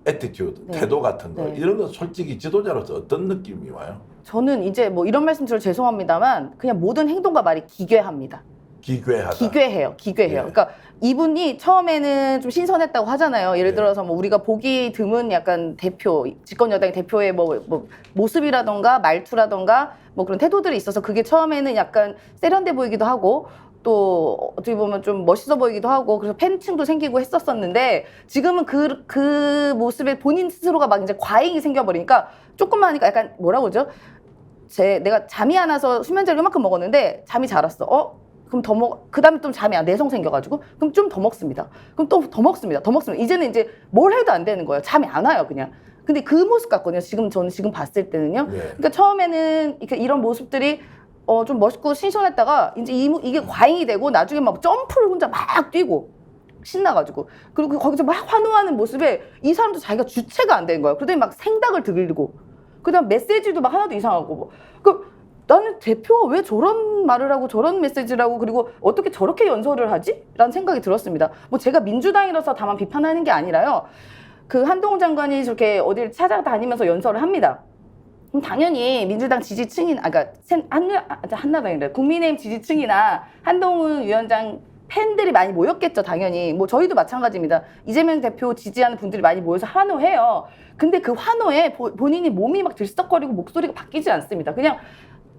애티튜드, 네. 태도 같은 거 네. 이런 거 솔직히 지도자로서 어떤 느낌이 와요? 저는 이제 뭐 이런 말씀 드려 죄송합니다만 그냥 모든 행동과 말이 기괴합니다. 기괴하다. 기괴해요. 네. 그러니까 이분이 처음에는 좀 신선했다고 하잖아요. 예를 네. 들어서 뭐 우리가 보기 드문 약간 대표, 집권 여당의 대표의 뭐 모습이라던가 말투라던가 뭐 그런 태도들이 있어서 그게 처음에는 약간 세련돼 보이기도 하고 또 어떻게 보면 좀 멋있어 보이기도 하고 그래서 팬층도 생기고 했었었는데 지금은 그 모습에 본인 스스로가 막 이제 과잉이 생겨버리니까 조금만 하니까 약간 뭐라고 그러죠? 내가 잠이 안 와서 수면제를 이만큼 먹었는데 잠이 잘 왔어. 그럼 더 먹, 그 다음에 좀 잠이 안, 내성 생겨가지고, 그럼 좀 더 먹습니다. 그럼 또 더 먹습니다. 이제는 이제 뭘 해도 안 되는 거예요. 잠이 안 와요, 그냥. 근데 그 모습 같거든요. 저는 지금 봤을 때는요. 네. 그러니까 처음에는 이런 모습들이 좀 멋있고 신선했다가 이제 이게 과잉이 되고 나중에 막 점프를 혼자 막 뛰고 신나가지고 그리고 거기서 막 환호하는 모습에 이 사람도 자기가 주체가 안 되는 거예요. 그러더니 막 생닭을 들이고 그다음 메시지도 막 하나도 이상하고 뭐. 나는 대표가 왜 저런 말을 하고 저런 메시지를 하고 그리고 어떻게 저렇게 연설을 하지? 라는 생각이 들었습니다. 뭐 제가 민주당이라서 다만 비판하는 게 아니라요. 그 한동훈 장관이 저렇게 어디를 찾아다니면서 연설을 합니다. 그럼 당연히 민주당 지지층이나, 한나당이래. 국민의힘 지지층이나 한동훈 위원장 팬들이 많이 모였겠죠, 당연히. 뭐 저희도 마찬가지입니다. 이재명 대표 지지하는 분들이 많이 모여서 환호해요. 근데 그 환호에 본인이 몸이 막 들썩거리고 목소리가 바뀌지 않습니다. 그냥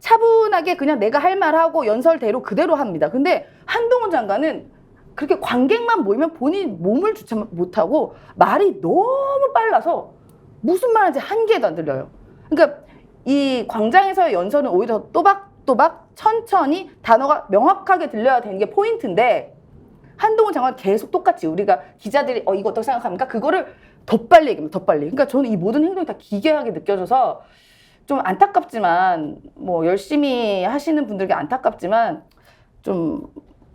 차분하게 그냥 내가 할 말하고 연설대로 그대로 합니다. 근데 한동훈 장관은 그렇게 관객만 모이면 본인 몸을 주체 못하고 말이 너무 빨라서 무슨 말인지 한 개도 안 들려요. 그러니까 이 광장에서의 연설은 오히려 또박또박 천천히 단어가 명확하게 들려야 되는 게 포인트인데 한동훈 장관 계속 똑같이 우리가 기자들이 이거 어떻게 생각합니까? 그거를 더 빨리 얘기합니다. 더 빨리. 그러니까 저는 이 모든 행동이 다 기괴하게 느껴져서 좀 안타깝지만 뭐 열심히 하시는 분들께 안타깝지만 좀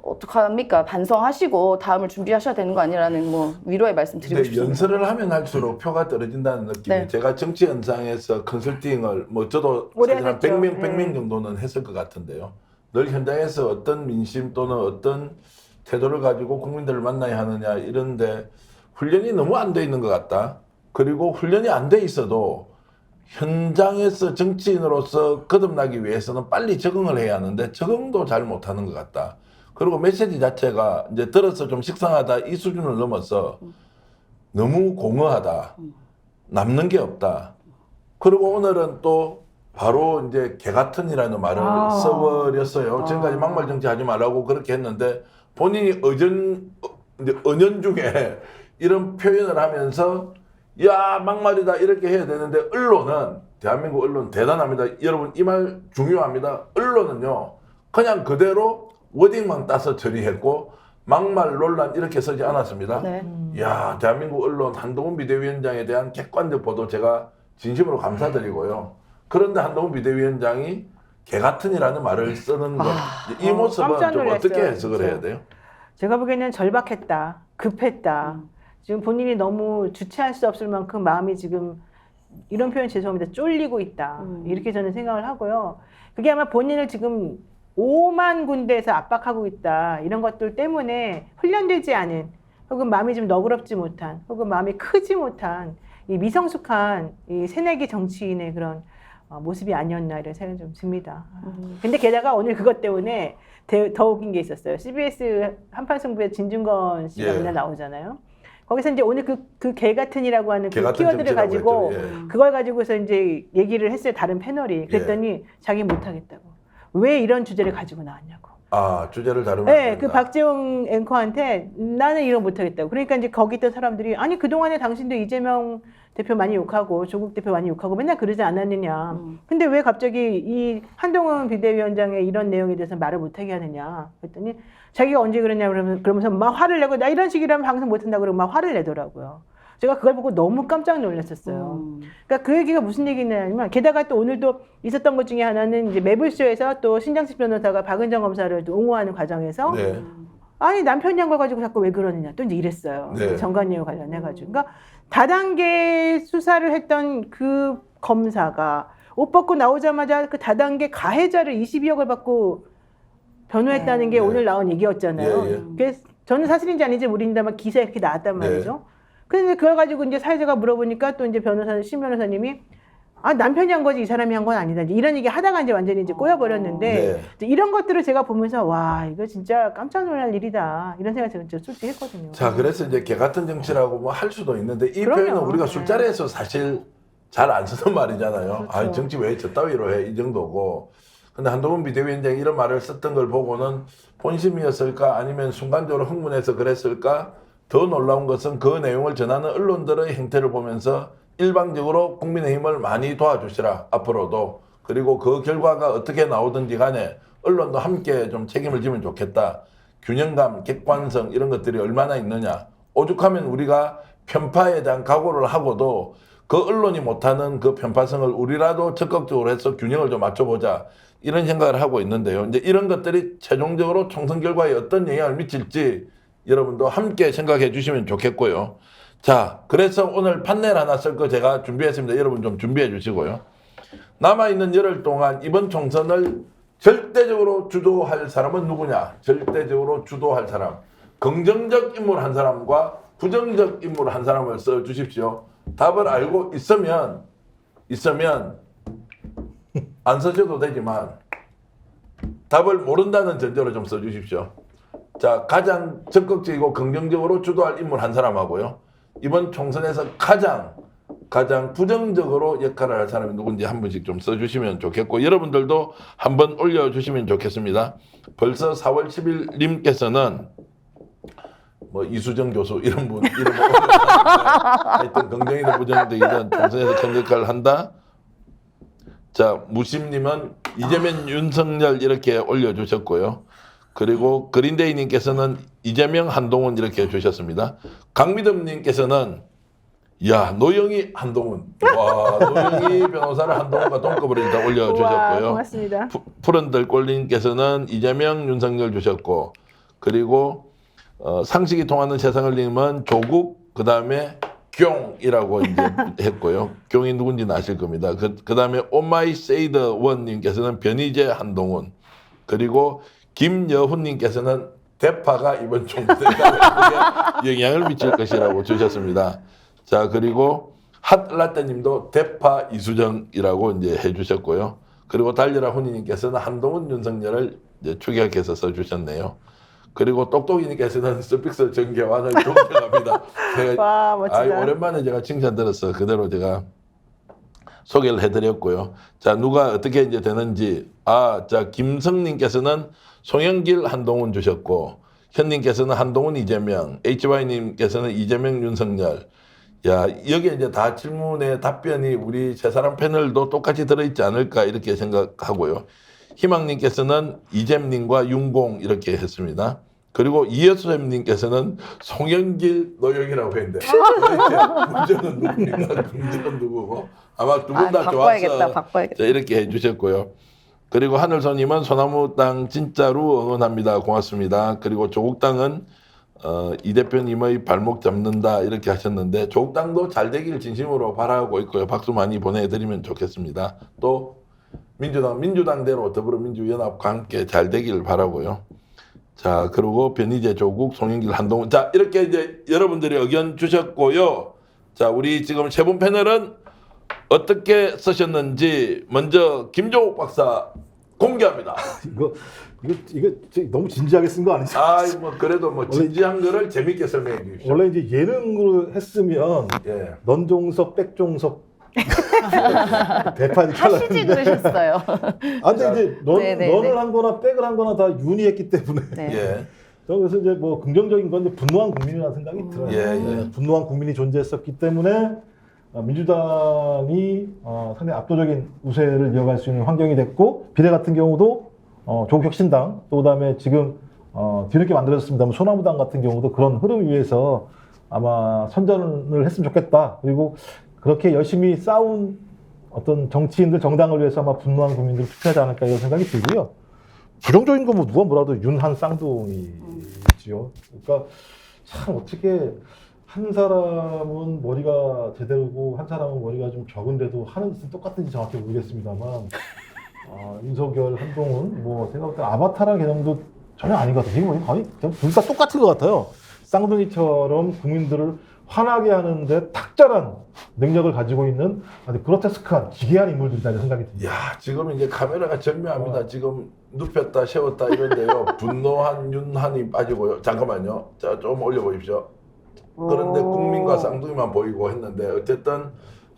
어떡합니까? 반성하시고 다음을 준비하셔야 되는 거 아니라는 뭐 위로의 말씀 드리고 싶습니다. 연설을 하면 할수록 표가 떨어진다는 느낌이 네. 제가 정치 현장에서 컨설팅을 뭐 저도 오래 사실 한 했죠. 100명 정도는 했을 것 같은데요. 늘 현장에서 어떤 민심 또는 어떤 태도를 가지고 국민들을 만나야 하느냐 이런데 훈련이 너무 안 돼 있는 것 같다. 그리고 훈련이 안 돼 있어도 현장에서 정치인으로서 거듭나기 위해서는 빨리 적응을 해야 하는데 적응도 잘 못하는 것 같다. 그리고 메시지 자체가 이제 들어서 좀 식상하다 이 수준을 넘어서 너무 공허하다. 남는 게 없다. 그리고 오늘은 또 바로 이제 개같은이라는 말을 써버렸어요. 지금까지 막말 정치하지 말라고 그렇게 했는데 본인이 은연중에 이런 표현을 하면서 야 막말이다 이렇게 해야 되는데 언론은 대한민국 언론 대단합니다. 여러분 이 말 중요합니다. 언론은요 그냥 그대로 워딩만 따서 처리했고 막말 논란 이렇게 쓰지 않았습니다. 네. 야 대한민국 언론 한동훈 비대위원장에 대한 객관적 보도 제가 진심으로 감사드리고요. 그런데 한동훈 비대위원장이 개같은이라는 말을 쓰는 것 이 모습은 깜짝 좀 어떻게 놀랐어요, 해석을 진짜. 해야 돼요? 제가 보기에는 절박했다, 급했다. 지금 본인이 너무 주체할 수 없을 만큼 마음이 지금 이런 표현 죄송합니다. 쫄리고 있다. 이렇게 저는 생각을 하고요. 그게 아마 본인을 지금 5만 군데에서 압박하고 있다. 이런 것들 때문에 훈련되지 않은 혹은 마음이 좀 너그럽지 못한 혹은 마음이 크지 못한 이 미성숙한 이 새내기 정치인의 그런 모습이 아니었나 이런 생각이 좀 듭니다. 근데 게다가 오늘 그것 때문에 더 웃긴 게 있었어요. CBS 한판승부에 진중권 씨가 예. 맨날 나오잖아요. 거기서 이제 오늘 그 개같은이라고 하는 그 개같은 키워드를 정치라고 가지고 했죠. 예. 그걸 가지고서 이제 얘기를 했어요. 다른 패널이. 그랬더니 자기 못하겠다고. 왜 이런 주제를 가지고 나왔냐고. 아 주제를 다루면 안 네, 된다. 그 박재홍 앵커한테 나는 이런 못하겠다고. 그러니까 이제 거기 있던 사람들이 아니 그동안에 당신도 이재명 대표 많이 욕하고 조국 대표 많이 욕하고 맨날 그러지 않았느냐. 근데 왜 갑자기 이 한동훈 비대위원장의 이런 내용에 대해서 말을 못하게 하느냐. 그랬더니 자기가 언제 그러냐 그러면서 막 화를 내고 나 이런 식이라면 방송 못한다고 그러고 막 화를 내더라고요. 제가 그걸 보고 너무 깜짝 놀랐었어요. 그러니까 그 얘기가 무슨 얘기냐면 게다가 또 오늘도 있었던 것 중에 하나는 이제 매불쇼에서 또 신장식 변호사가 박은정 검사를 또 옹호하는 과정에서 네. 아니 남편이 한 걸 가지고 자꾸 왜 그러느냐 또 이제 이랬어요. 네. 정관예우 관련해가지고. 그러니까 다단계 수사를 했던 그 검사가 옷 벗고 나오자마자 그 다단계 가해자를 22억을 받고 변호했다는 게 네. 오늘 나온 얘기였잖아요. 예, 예. 그래서 저는 사실인지 아닌지 모르겠는데만 기사에 이렇게 나왔단 네. 말이죠. 근데 그걸 가지고 이제 사회자가 물어보니까 또 이제 신 변호사님이 아 남편이 한 거지 이 사람이 한 건 아니다. 이제 이런 얘기 하다가 이제 완전히 이제 꼬여버렸는데 네. 이제 이런 것들을 제가 보면서 와 이거 진짜 깜짝 놀랄 일이다 이런 생각이 제가 솔직히 했거든요. 자, 그래서 이제 개 같은 정치라고 뭐 할 수도 있는데 이 그럼요. 표현은 우리가 네. 술자리에서 사실 잘 안 쓰는 말이잖아요. 그렇죠. 아, 정치 왜 저 따위로 해? 이 정도고. 근데 한동훈 비대위원장이 이런 말을 썼던 걸 보고는 본심이었을까 아니면 순간적으로 흥분해서 그랬을까? 더 놀라운 것은 그 내용을 전하는 언론들의 행태를 보면서 일방적으로 국민의힘을 많이 도와주시라 앞으로도. 그리고 그 결과가 어떻게 나오든지 간에 언론도 함께 좀 책임을 지면 좋겠다. 균형감, 객관성 이런 것들이 얼마나 있느냐. 오죽하면 우리가 편파에 대한 각오를 하고도 그 언론이 못하는 그 편파성을 우리라도 적극적으로 해서 균형을 좀 맞춰보자. 이런 생각을 하고 있는데요. 이제 이런 것들이 최종적으로 총선 결과에 어떤 영향을 미칠지 여러분도 함께 생각해 주시면 좋겠고요. 자, 그래서 오늘 판넬 하나 쓸 거 제가 준비했습니다. 여러분 좀 준비해 주시고요. 남아있는 열흘 동안 이번 총선을 절대적으로 주도할 사람은 누구냐? 절대적으로 주도할 사람. 긍정적 인물 한 사람과 부정적 인물 한 사람을 써 주십시오. 답을 알고 있으면 안 쓰셔도 되지만 답을 모른다는 전제로 좀 써 주십시오. 자, 가장 적극적이고 긍정적으로 주도할 인물 한 사람하고요. 이번 총선에서 가장 부정적으로 역할을 할 사람이 누군지 한 분씩 좀 써주시면 좋겠고 여러분들도 한번 올려주시면 좋겠습니다. 벌써 4월 10일 님께서는 뭐 이수정 교수 이런 분 이름 하여튼 긍정이든 부정이든 총선에서 큰 역할을 한다. 자, 무심님은 이재명 윤석열 이렇게 올려주셨고요. 그리고 그린데이님께서는 이재명 한동훈 이렇게 주셨습니다. 강미듬님께서는 야 노영희 한동훈 와 노영희 변호사를 한동훈과 동급으로 일단 올려주셨고요. 고맙습니다. 푸른들꼴님께서는 이재명 윤석열 주셨고 그리고 상식이 통하는 세상을 님은 조국 그 다음에 경이라고 이제 했고요. 경이 누군지는 아실 겁니다. 그 다음에 오마이세이드 원님께서는 변희재 한동훈 그리고 김여훈님께서는 대파가 이번 총선에 영향을 미칠 것이라고 주셨습니다. 자 그리고 핫라떼님도 대파 이수정이라고 이제 해주셨고요. 그리고 달려라 훈이님께서는 한동훈 윤석열을 이제 추격해서 써주셨네요. 그리고 똑똑이님께서는 스픽스 정계환을 존경합니다. 와 멋지다. 오랜만에 제가 칭찬 들었어. 그대로 제가 소개를 해드렸고요. 자 누가 어떻게 이제 되는지 자 김성님께서는 송영길 한동훈 주셨고 현님께서는 한동훈 이재명, HY님께서는 이재명 윤석열. 야 여기에 이제 다 질문의 답변이 우리 세 사람 패널도 똑같이 들어있지 않을까 이렇게 생각하고요. 희망님께서는 이잼님과 윤공 이렇게 했습니다. 그리고 이여수님께서는 송영길 노영이라고 했는데 문제는 누굽니까? 문제는 누구고 아마 두 분 다 좋아서 바꿔야겠다. 이렇게 해주셨고요. 그리고 하늘소님은 소나무 땅 진짜로 응원합니다. 고맙습니다. 그리고 조국당은 이 대표님의 발목 잡는다 이렇게 하셨는데 조국당도 잘 되길 진심으로 바라고 있고요. 박수 많이 보내드리면 좋겠습니다. 또 민주당대로 더불어민주연합과 함께 잘 되길 바라고요. 자 그리고 변희재 조국 송영길 한동훈 자 이렇게 이제 여러분들이 의견 주셨고요. 자 우리 지금 세 분 패널은 어떻게 쓰셨는지 먼저 김종욱 박사 공개합니다. 이거 너무 진지하게 쓴 거 아니죠? 뭐 그래도 뭐 진지한 거를 재밌게 설명해 주십시오. 원래 이제 예능으로 했으면 예. 넌종석, 백종석 대판이 하시지 그러셨어요. 근데 이제 네네네. 넌을 한 거나 백을 한 거나 다 윤희했기 때문에 네. 예. 저는 그래서 이제 뭐 긍정적인 건 이제 분노한 국민이라는 생각이 들어요. 예, 예. 분노한 국민이 존재했었기 때문에 민주당이 상당히 압도적인 우세를 이어갈 수 있는 환경이 됐고 비례 같은 경우도 조국혁신당 또 그다음에 지금 뒤늦게 만들어졌습니다만 소나무당 같은 경우도 그런 흐름 위에서 아마 선전을 했으면 좋겠다. 그리고 그렇게 열심히 싸운 어떤 정치인들 정당을 위해서 아마 분노한 국민들이 투표하지 않을까 이런 생각이 들고요. 부정적인 건 뭐 누가 뭐라도 윤한 쌍둥이지요. 그러니까 참 어떻게 한 사람은 머리가 제대로고 한 사람은 머리가 좀 적은데도 하는 짓은 똑같은지 정확히 모르겠습니다만 윤석열, 한동훈 뭐 생각보다 아바타라는 개념도 전혀 아니거든요. 이거 거의 둘 다 똑같은 것 같아요. 쌍둥이처럼 국민들을 화나게 하는데 탁절한 능력을 가지고 있는 아주 그로테스크한 기괴한 인물들이라는 생각이 듭니다. 야, 지금 이제 카메라가 절묘합니다. 지금 눕혔다 세웠다 이런데요. 분노한 윤한이 빠지고요. 잠깐만요. 자, 좀 올려보십시오. 그런데 국민과 쌍둥이만 보이고 했는데 어쨌든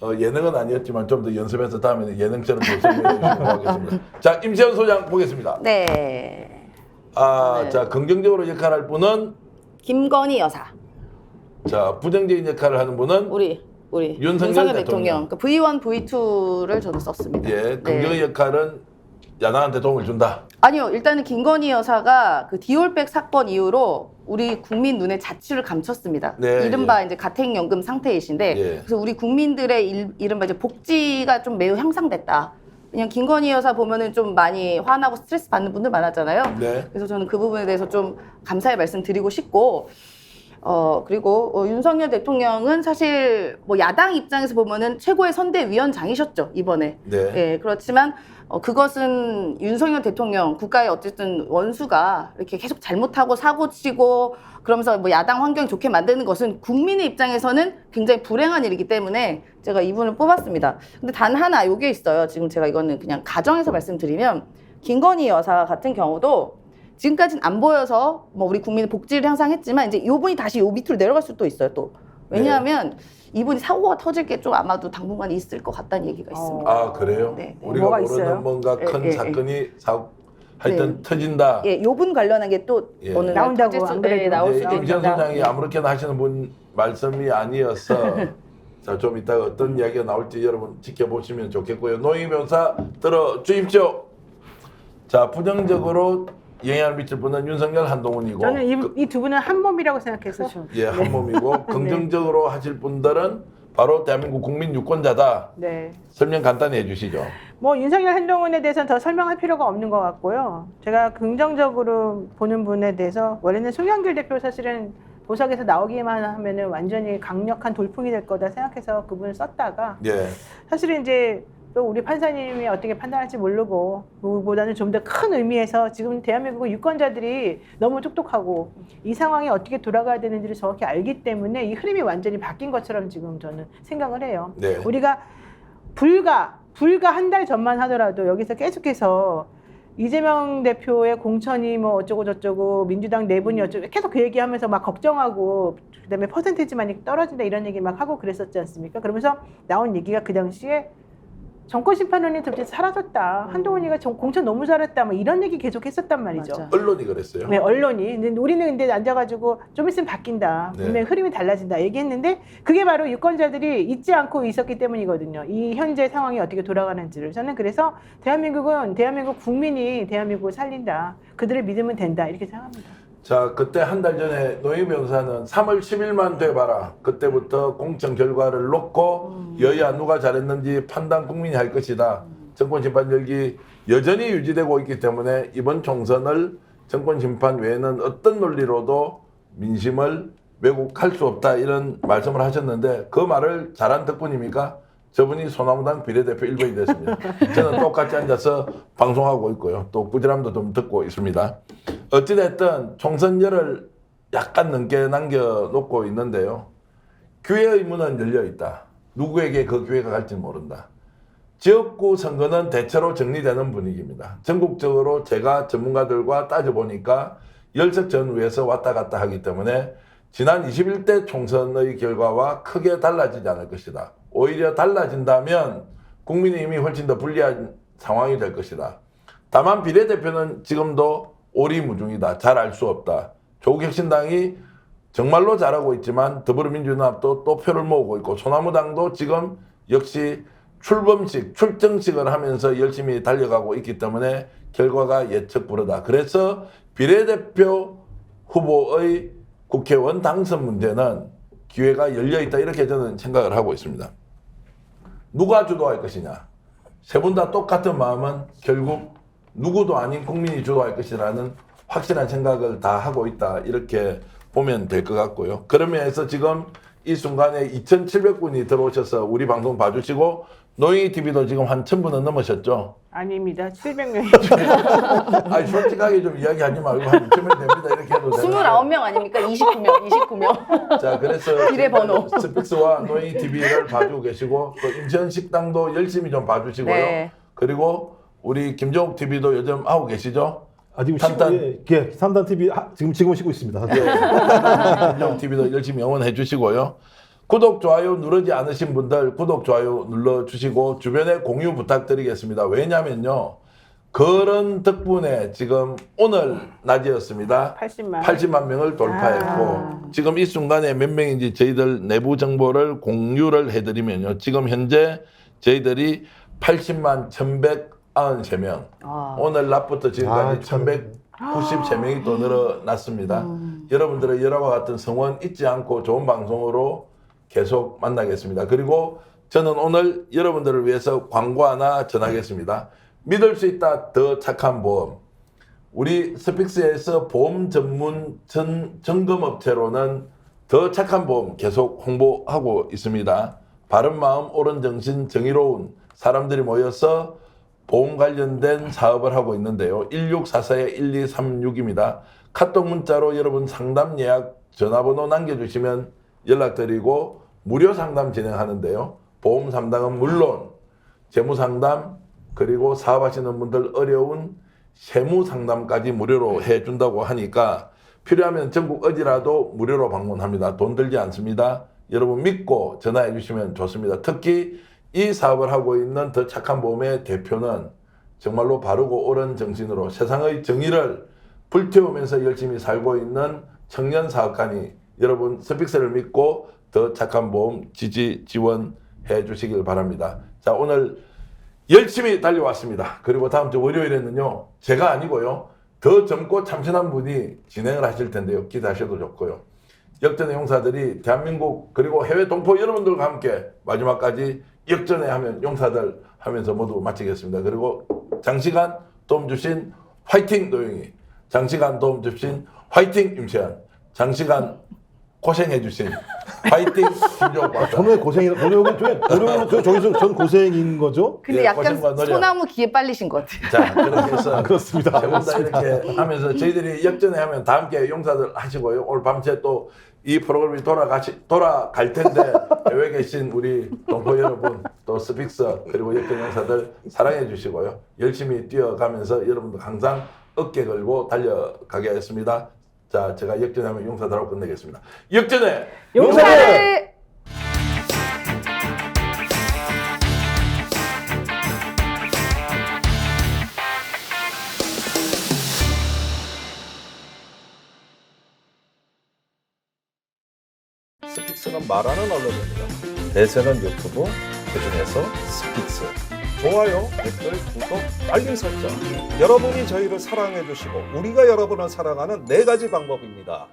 예능은 아니었지만 좀 더 연습해서 다음에는 예능처럼 설명해 주시고 하겠습니다. 자, 임세현 소장 보겠습니다. 네. 자, 긍정적으로 역할할 분은 김건희 여사. 자, 부정적인 역할을 하는 분은 우리 윤석열 대통령. 그 V1, V2를 저는 썼습니다. 예, 긍정의 역할은 야당한테 도움을 준다. 아니요, 일단은 김건희 여사가 그 디올백 사건 이후로 우리 국민 눈에 자취를 감췄습니다. 네, 이른바 이제 가택연금 상태이신데, 예. 그래서 우리 국민들의 이른바 이제 복지가 좀 매우 향상됐다. 그냥 김건희 여사 보면은 좀 많이 화나고 스트레스 받는 분들 많았잖아요. 네. 그래서 저는 그 부분에 대해서 좀 감사의 말씀 드리고 싶고, 그리고 윤석열 대통령은 사실 뭐 야당 입장에서 보면은 최고의 선대위원장이셨죠, 이번에. 네. 예, 그렇지만 그것은 윤석열 대통령 국가의 어쨌든 원수가 이렇게 계속 잘못하고 사고치고 그러면서 뭐 야당 환경이 좋게 만드는 것은 국민의 입장에서는 굉장히 불행한 일이기 때문에 제가 이분을 뽑았습니다. 근데 단 하나 요게 있어요. 지금 제가 이거는 그냥 가정에서 말씀드리면 김건희 여사 같은 경우도 지금까지는 안 보여서 뭐 우리 국민의 복지를 향상했지만 이제 요분이 다시 요 밑으로 내려갈 수도 있어요. 또 왜냐하면 이분이 사고가 터질 게 좀 아마도 당분간 있을 것 같다는 얘기가 있습니다. 아, 그래요? 네, 네. 우리가 뭐가 모르는 있어요? 뭔가 큰 예, 사건이 하여튼 네. 터진다. 예, 요분 관련한 게 또 예. 어느 날 나온다고, 터질 수- 안 그래도. 네, 나올 예, 수도 임시현 있다. 소장이 아무렇게나 하시는 분 말씀이 아니어서 자, 좀 이따가 어떤 이야기가 나올지 여러분 지켜보시면 좋겠고요. 노영희 변호사 들어주십시오. 자, 부정적으로 영향을 미칠 분은 윤석열, 한동훈이고 저는 이 두 분은 한 몸이라고 생각해서 예, 한 몸이고 긍정적으로 하실 분들은 바로 대한민국 국민 유권자다. 네. 설명 간단히 해주시죠. 뭐 윤석열, 한동훈에 대해서는 더 설명할 필요가 없는 것 같고요. 제가 긍정적으로 보는 분에 대해서 원래는 송영길 대표 사실은 보석에서 나오기만 하면은 완전히 강력한 돌풍이 될 거다 생각해서 그분을 썼다가 예, 사실은 이제 또 우리 판사님이 어떻게 판단할지 모르고 그보다는 좀 더 큰 의미에서 지금 대한민국 유권자들이 너무 똑똑하고 이 상황이 어떻게 돌아가야 되는지를 정확히 알기 때문에 이 흐름이 완전히 바뀐 것처럼 지금 저는 생각을 해요. 네. 우리가 불과 한 달 전만 하더라도 여기서 계속해서 이재명 대표의 공천이 뭐 어쩌고 저쩌고 민주당 내분이 어쩌고 계속 그 얘기하면서 막 걱정하고 그다음에 퍼센테이지만이 떨어진다 이런 얘기 막 하고 그랬었지 않습니까? 그러면서 나온 얘기가 그 당시에 정권 심판원이 갑자기 사라졌다. 한동훈이가 공천 너무 잘했다. 뭐 이런 얘기 계속 했었단 말이죠. 맞아. 언론이 그랬어요. 네, 언론이. 근데 우리는 근데 앉아가지고 좀 있으면 바뀐다. 네. 분명히 흐름이 달라진다. 얘기했는데 그게 바로 유권자들이 잊지 않고 있었기 때문이거든요. 이 현재 상황이 어떻게 돌아가는지를. 저는 그래서 대한민국 국민이 대한민국을 살린다. 그들을 믿으면 된다. 이렇게 생각합니다. 자, 그때 한 달 전에 노영희 변호사는 3월 10일만 돼봐라. 그때부터 공천 결과를 놓고 여야 누가 잘했는지 판단 국민이 할 것이다. 정권심판 열기 여전히 유지되고 있기 때문에 이번 총선을 정권심판 외에는 어떤 논리로도 민심을 왜곡할 수 없다. 이런 말씀을 하셨는데 그 말을 잘한 덕분입니까? 저분이 소나무당 비례대표 1번이 됐습니다. 저는 똑같이 앉아서 방송하고 있고요. 또 꾸지람도 좀 듣고 있습니다. 어찌됐든 총선열을 약간 넘게 남겨놓고 있는데요. 기회의 문은 열려있다. 누구에게 그 기회가 갈지는 모른다. 지역구 선거는 대체로 정리되는 분위기입니다. 전국적으로 제가 전문가들과 따져보니까 열석 전후에서 왔다 갔다 하기 때문에 지난 21대 총선의 결과와 크게 달라지지 않을 것이다. 오히려 달라진다면 국민의힘이 훨씬 더 불리한 상황이 될 것이다. 다만 비례대표는 지금도 오리무중이다. 잘 알 수 없다. 조국혁신당이 정말로 잘하고 있지만 더불어민주연합도 또 표를 모으고 있고 소나무당도 지금 역시 출정식을 하면서 열심히 달려가고 있기 때문에 결과가 예측 불허다. 그래서 비례대표 후보의 국회의원 당선 문제는 기회가 열려있다 이렇게 저는 생각을 하고 있습니다. 누가 주도할 것이냐. 세 분 다 똑같은 마음은 결국 누구도 아닌 국민이 주도할 것이라는 확실한 생각을 다 하고 있다 이렇게 보면 될 것 같고요. 그런 면에서 지금 이 순간에 2,700분이 들어오셔서 우리 방송 봐주시고 노영희 TV도 지금 한 1,000분은 넘으셨죠? 아닙니다. 700명이. 아니 솔직하게 좀 이야기하지 말고 한 2,000명 됩니다 이렇게 해도 되는데 29명 아닙니까? 29명. 자 그래서 비례번호. 스픽스와 노영희 TV를 봐주고 계시고 또 임시현 식당도 열심히 좀 봐주시고요. 네. 그리고 우리 김정욱 TV도 요즘 하고 계시죠? 지금 탄탄. 삼단 TV 지금 쉬고 있습니다. 김정욱 TV도 열심히 응원해 주시고요. 구독, 좋아요 누르지 않으신 분들 구독, 좋아요 눌러주시고 주변에 공유 부탁드리겠습니다. 왜냐면요. 그런 덕분에 지금 오늘 낮이었습니다. 80만 명을 돌파했고 지금 이 순간에 몇 명인지 저희들 내부 정보를 공유를 해드리면요. 지금 현재 저희들이 80만 1,193명 오늘 낮부터 지금까지 1,193명이 또 늘어났습니다. 여러분들의 열화와 같은 성원 잊지 않고 좋은 방송으로 계속 만나겠습니다. 그리고 저는 오늘 여러분들을 위해서 광고 하나 전하겠습니다. 믿을 수 있다 더 착한 보험. 우리 스픽스에서 보험 전문 점검업체로는 더 착한 보험 계속 홍보하고 있습니다. 바른 마음 옳은 정신 정의로운 사람들이 모여서 보험 관련된 사업을 하고 있는데요. 1644-1236입니다. 카톡 문자로 여러분 상담 예약 전화번호 남겨주시면 연락드리고 무료 상담 진행하는데요. 보험 상담은 물론 재무 상담 그리고 사업하시는 분들 어려운 세무 상담까지 무료로 해준다고 하니까 필요하면 전국 어디라도 무료로 방문합니다. 돈 들지 않습니다. 여러분 믿고 전화해 주시면 좋습니다. 특히 이 사업을 하고 있는 더 착한 보험의 대표는 정말로 바르고 옳은 정신으로 세상의 정의를 불태우면서 열심히 살고 있는 청년 사업가니 여러분 스픽스를 믿고 더 착한 보험 지지 지원해 주시길 바랍니다. 자 오늘 열심히 달려왔습니다. 그리고 다음 주 월요일에는요. 제가 아니고요. 더 젊고 참신한 분이 진행을 하실 텐데요. 기대하셔도 좋고요. 역전의 용사들이 대한민국 그리고 해외 동포 여러분들과 함께 마지막까지 역전의 하면 용사들 하면서 모두 마치겠습니다. 그리고 장시간 도움 주신 화이팅 노영희, 장시간 도움 주신 화이팅 임채연, 장시간 고생해 주신 화이팅 김정욱 박사. 저는 노력은 저기서 전 고생인 거죠? 근데 예, 약간 고생과 노력. 소나무 귀에 빨리신 것 같아요. 자 그렇게 해서 그렇습니다. 세분 다 이렇게 하면서 저희들이 역전에 하면 다 함께 용사들 하시고요. 오늘 밤새 또 이 프로그램이 돌아갈 텐데 해외 계신 우리 동포 여러분 또 스픽스 그리고 역전 용사들 사랑해 주시고요. 열심히 뛰어가면서 여러분들 항상 어깨 걸고 달려가게 하겠습니다. 자 제가 역전에 하면 용사들하고 끝내겠습니다. 역전에 용사들! 스픽스는 말하는 언론입니다. 대세는 유튜브, 그중에서 스픽스. 좋아요, 댓글, 구독, 알림 설정. 여러분이 저희를 사랑해 주시고 우리가 여러분을 사랑하는 4가지 방법입니다.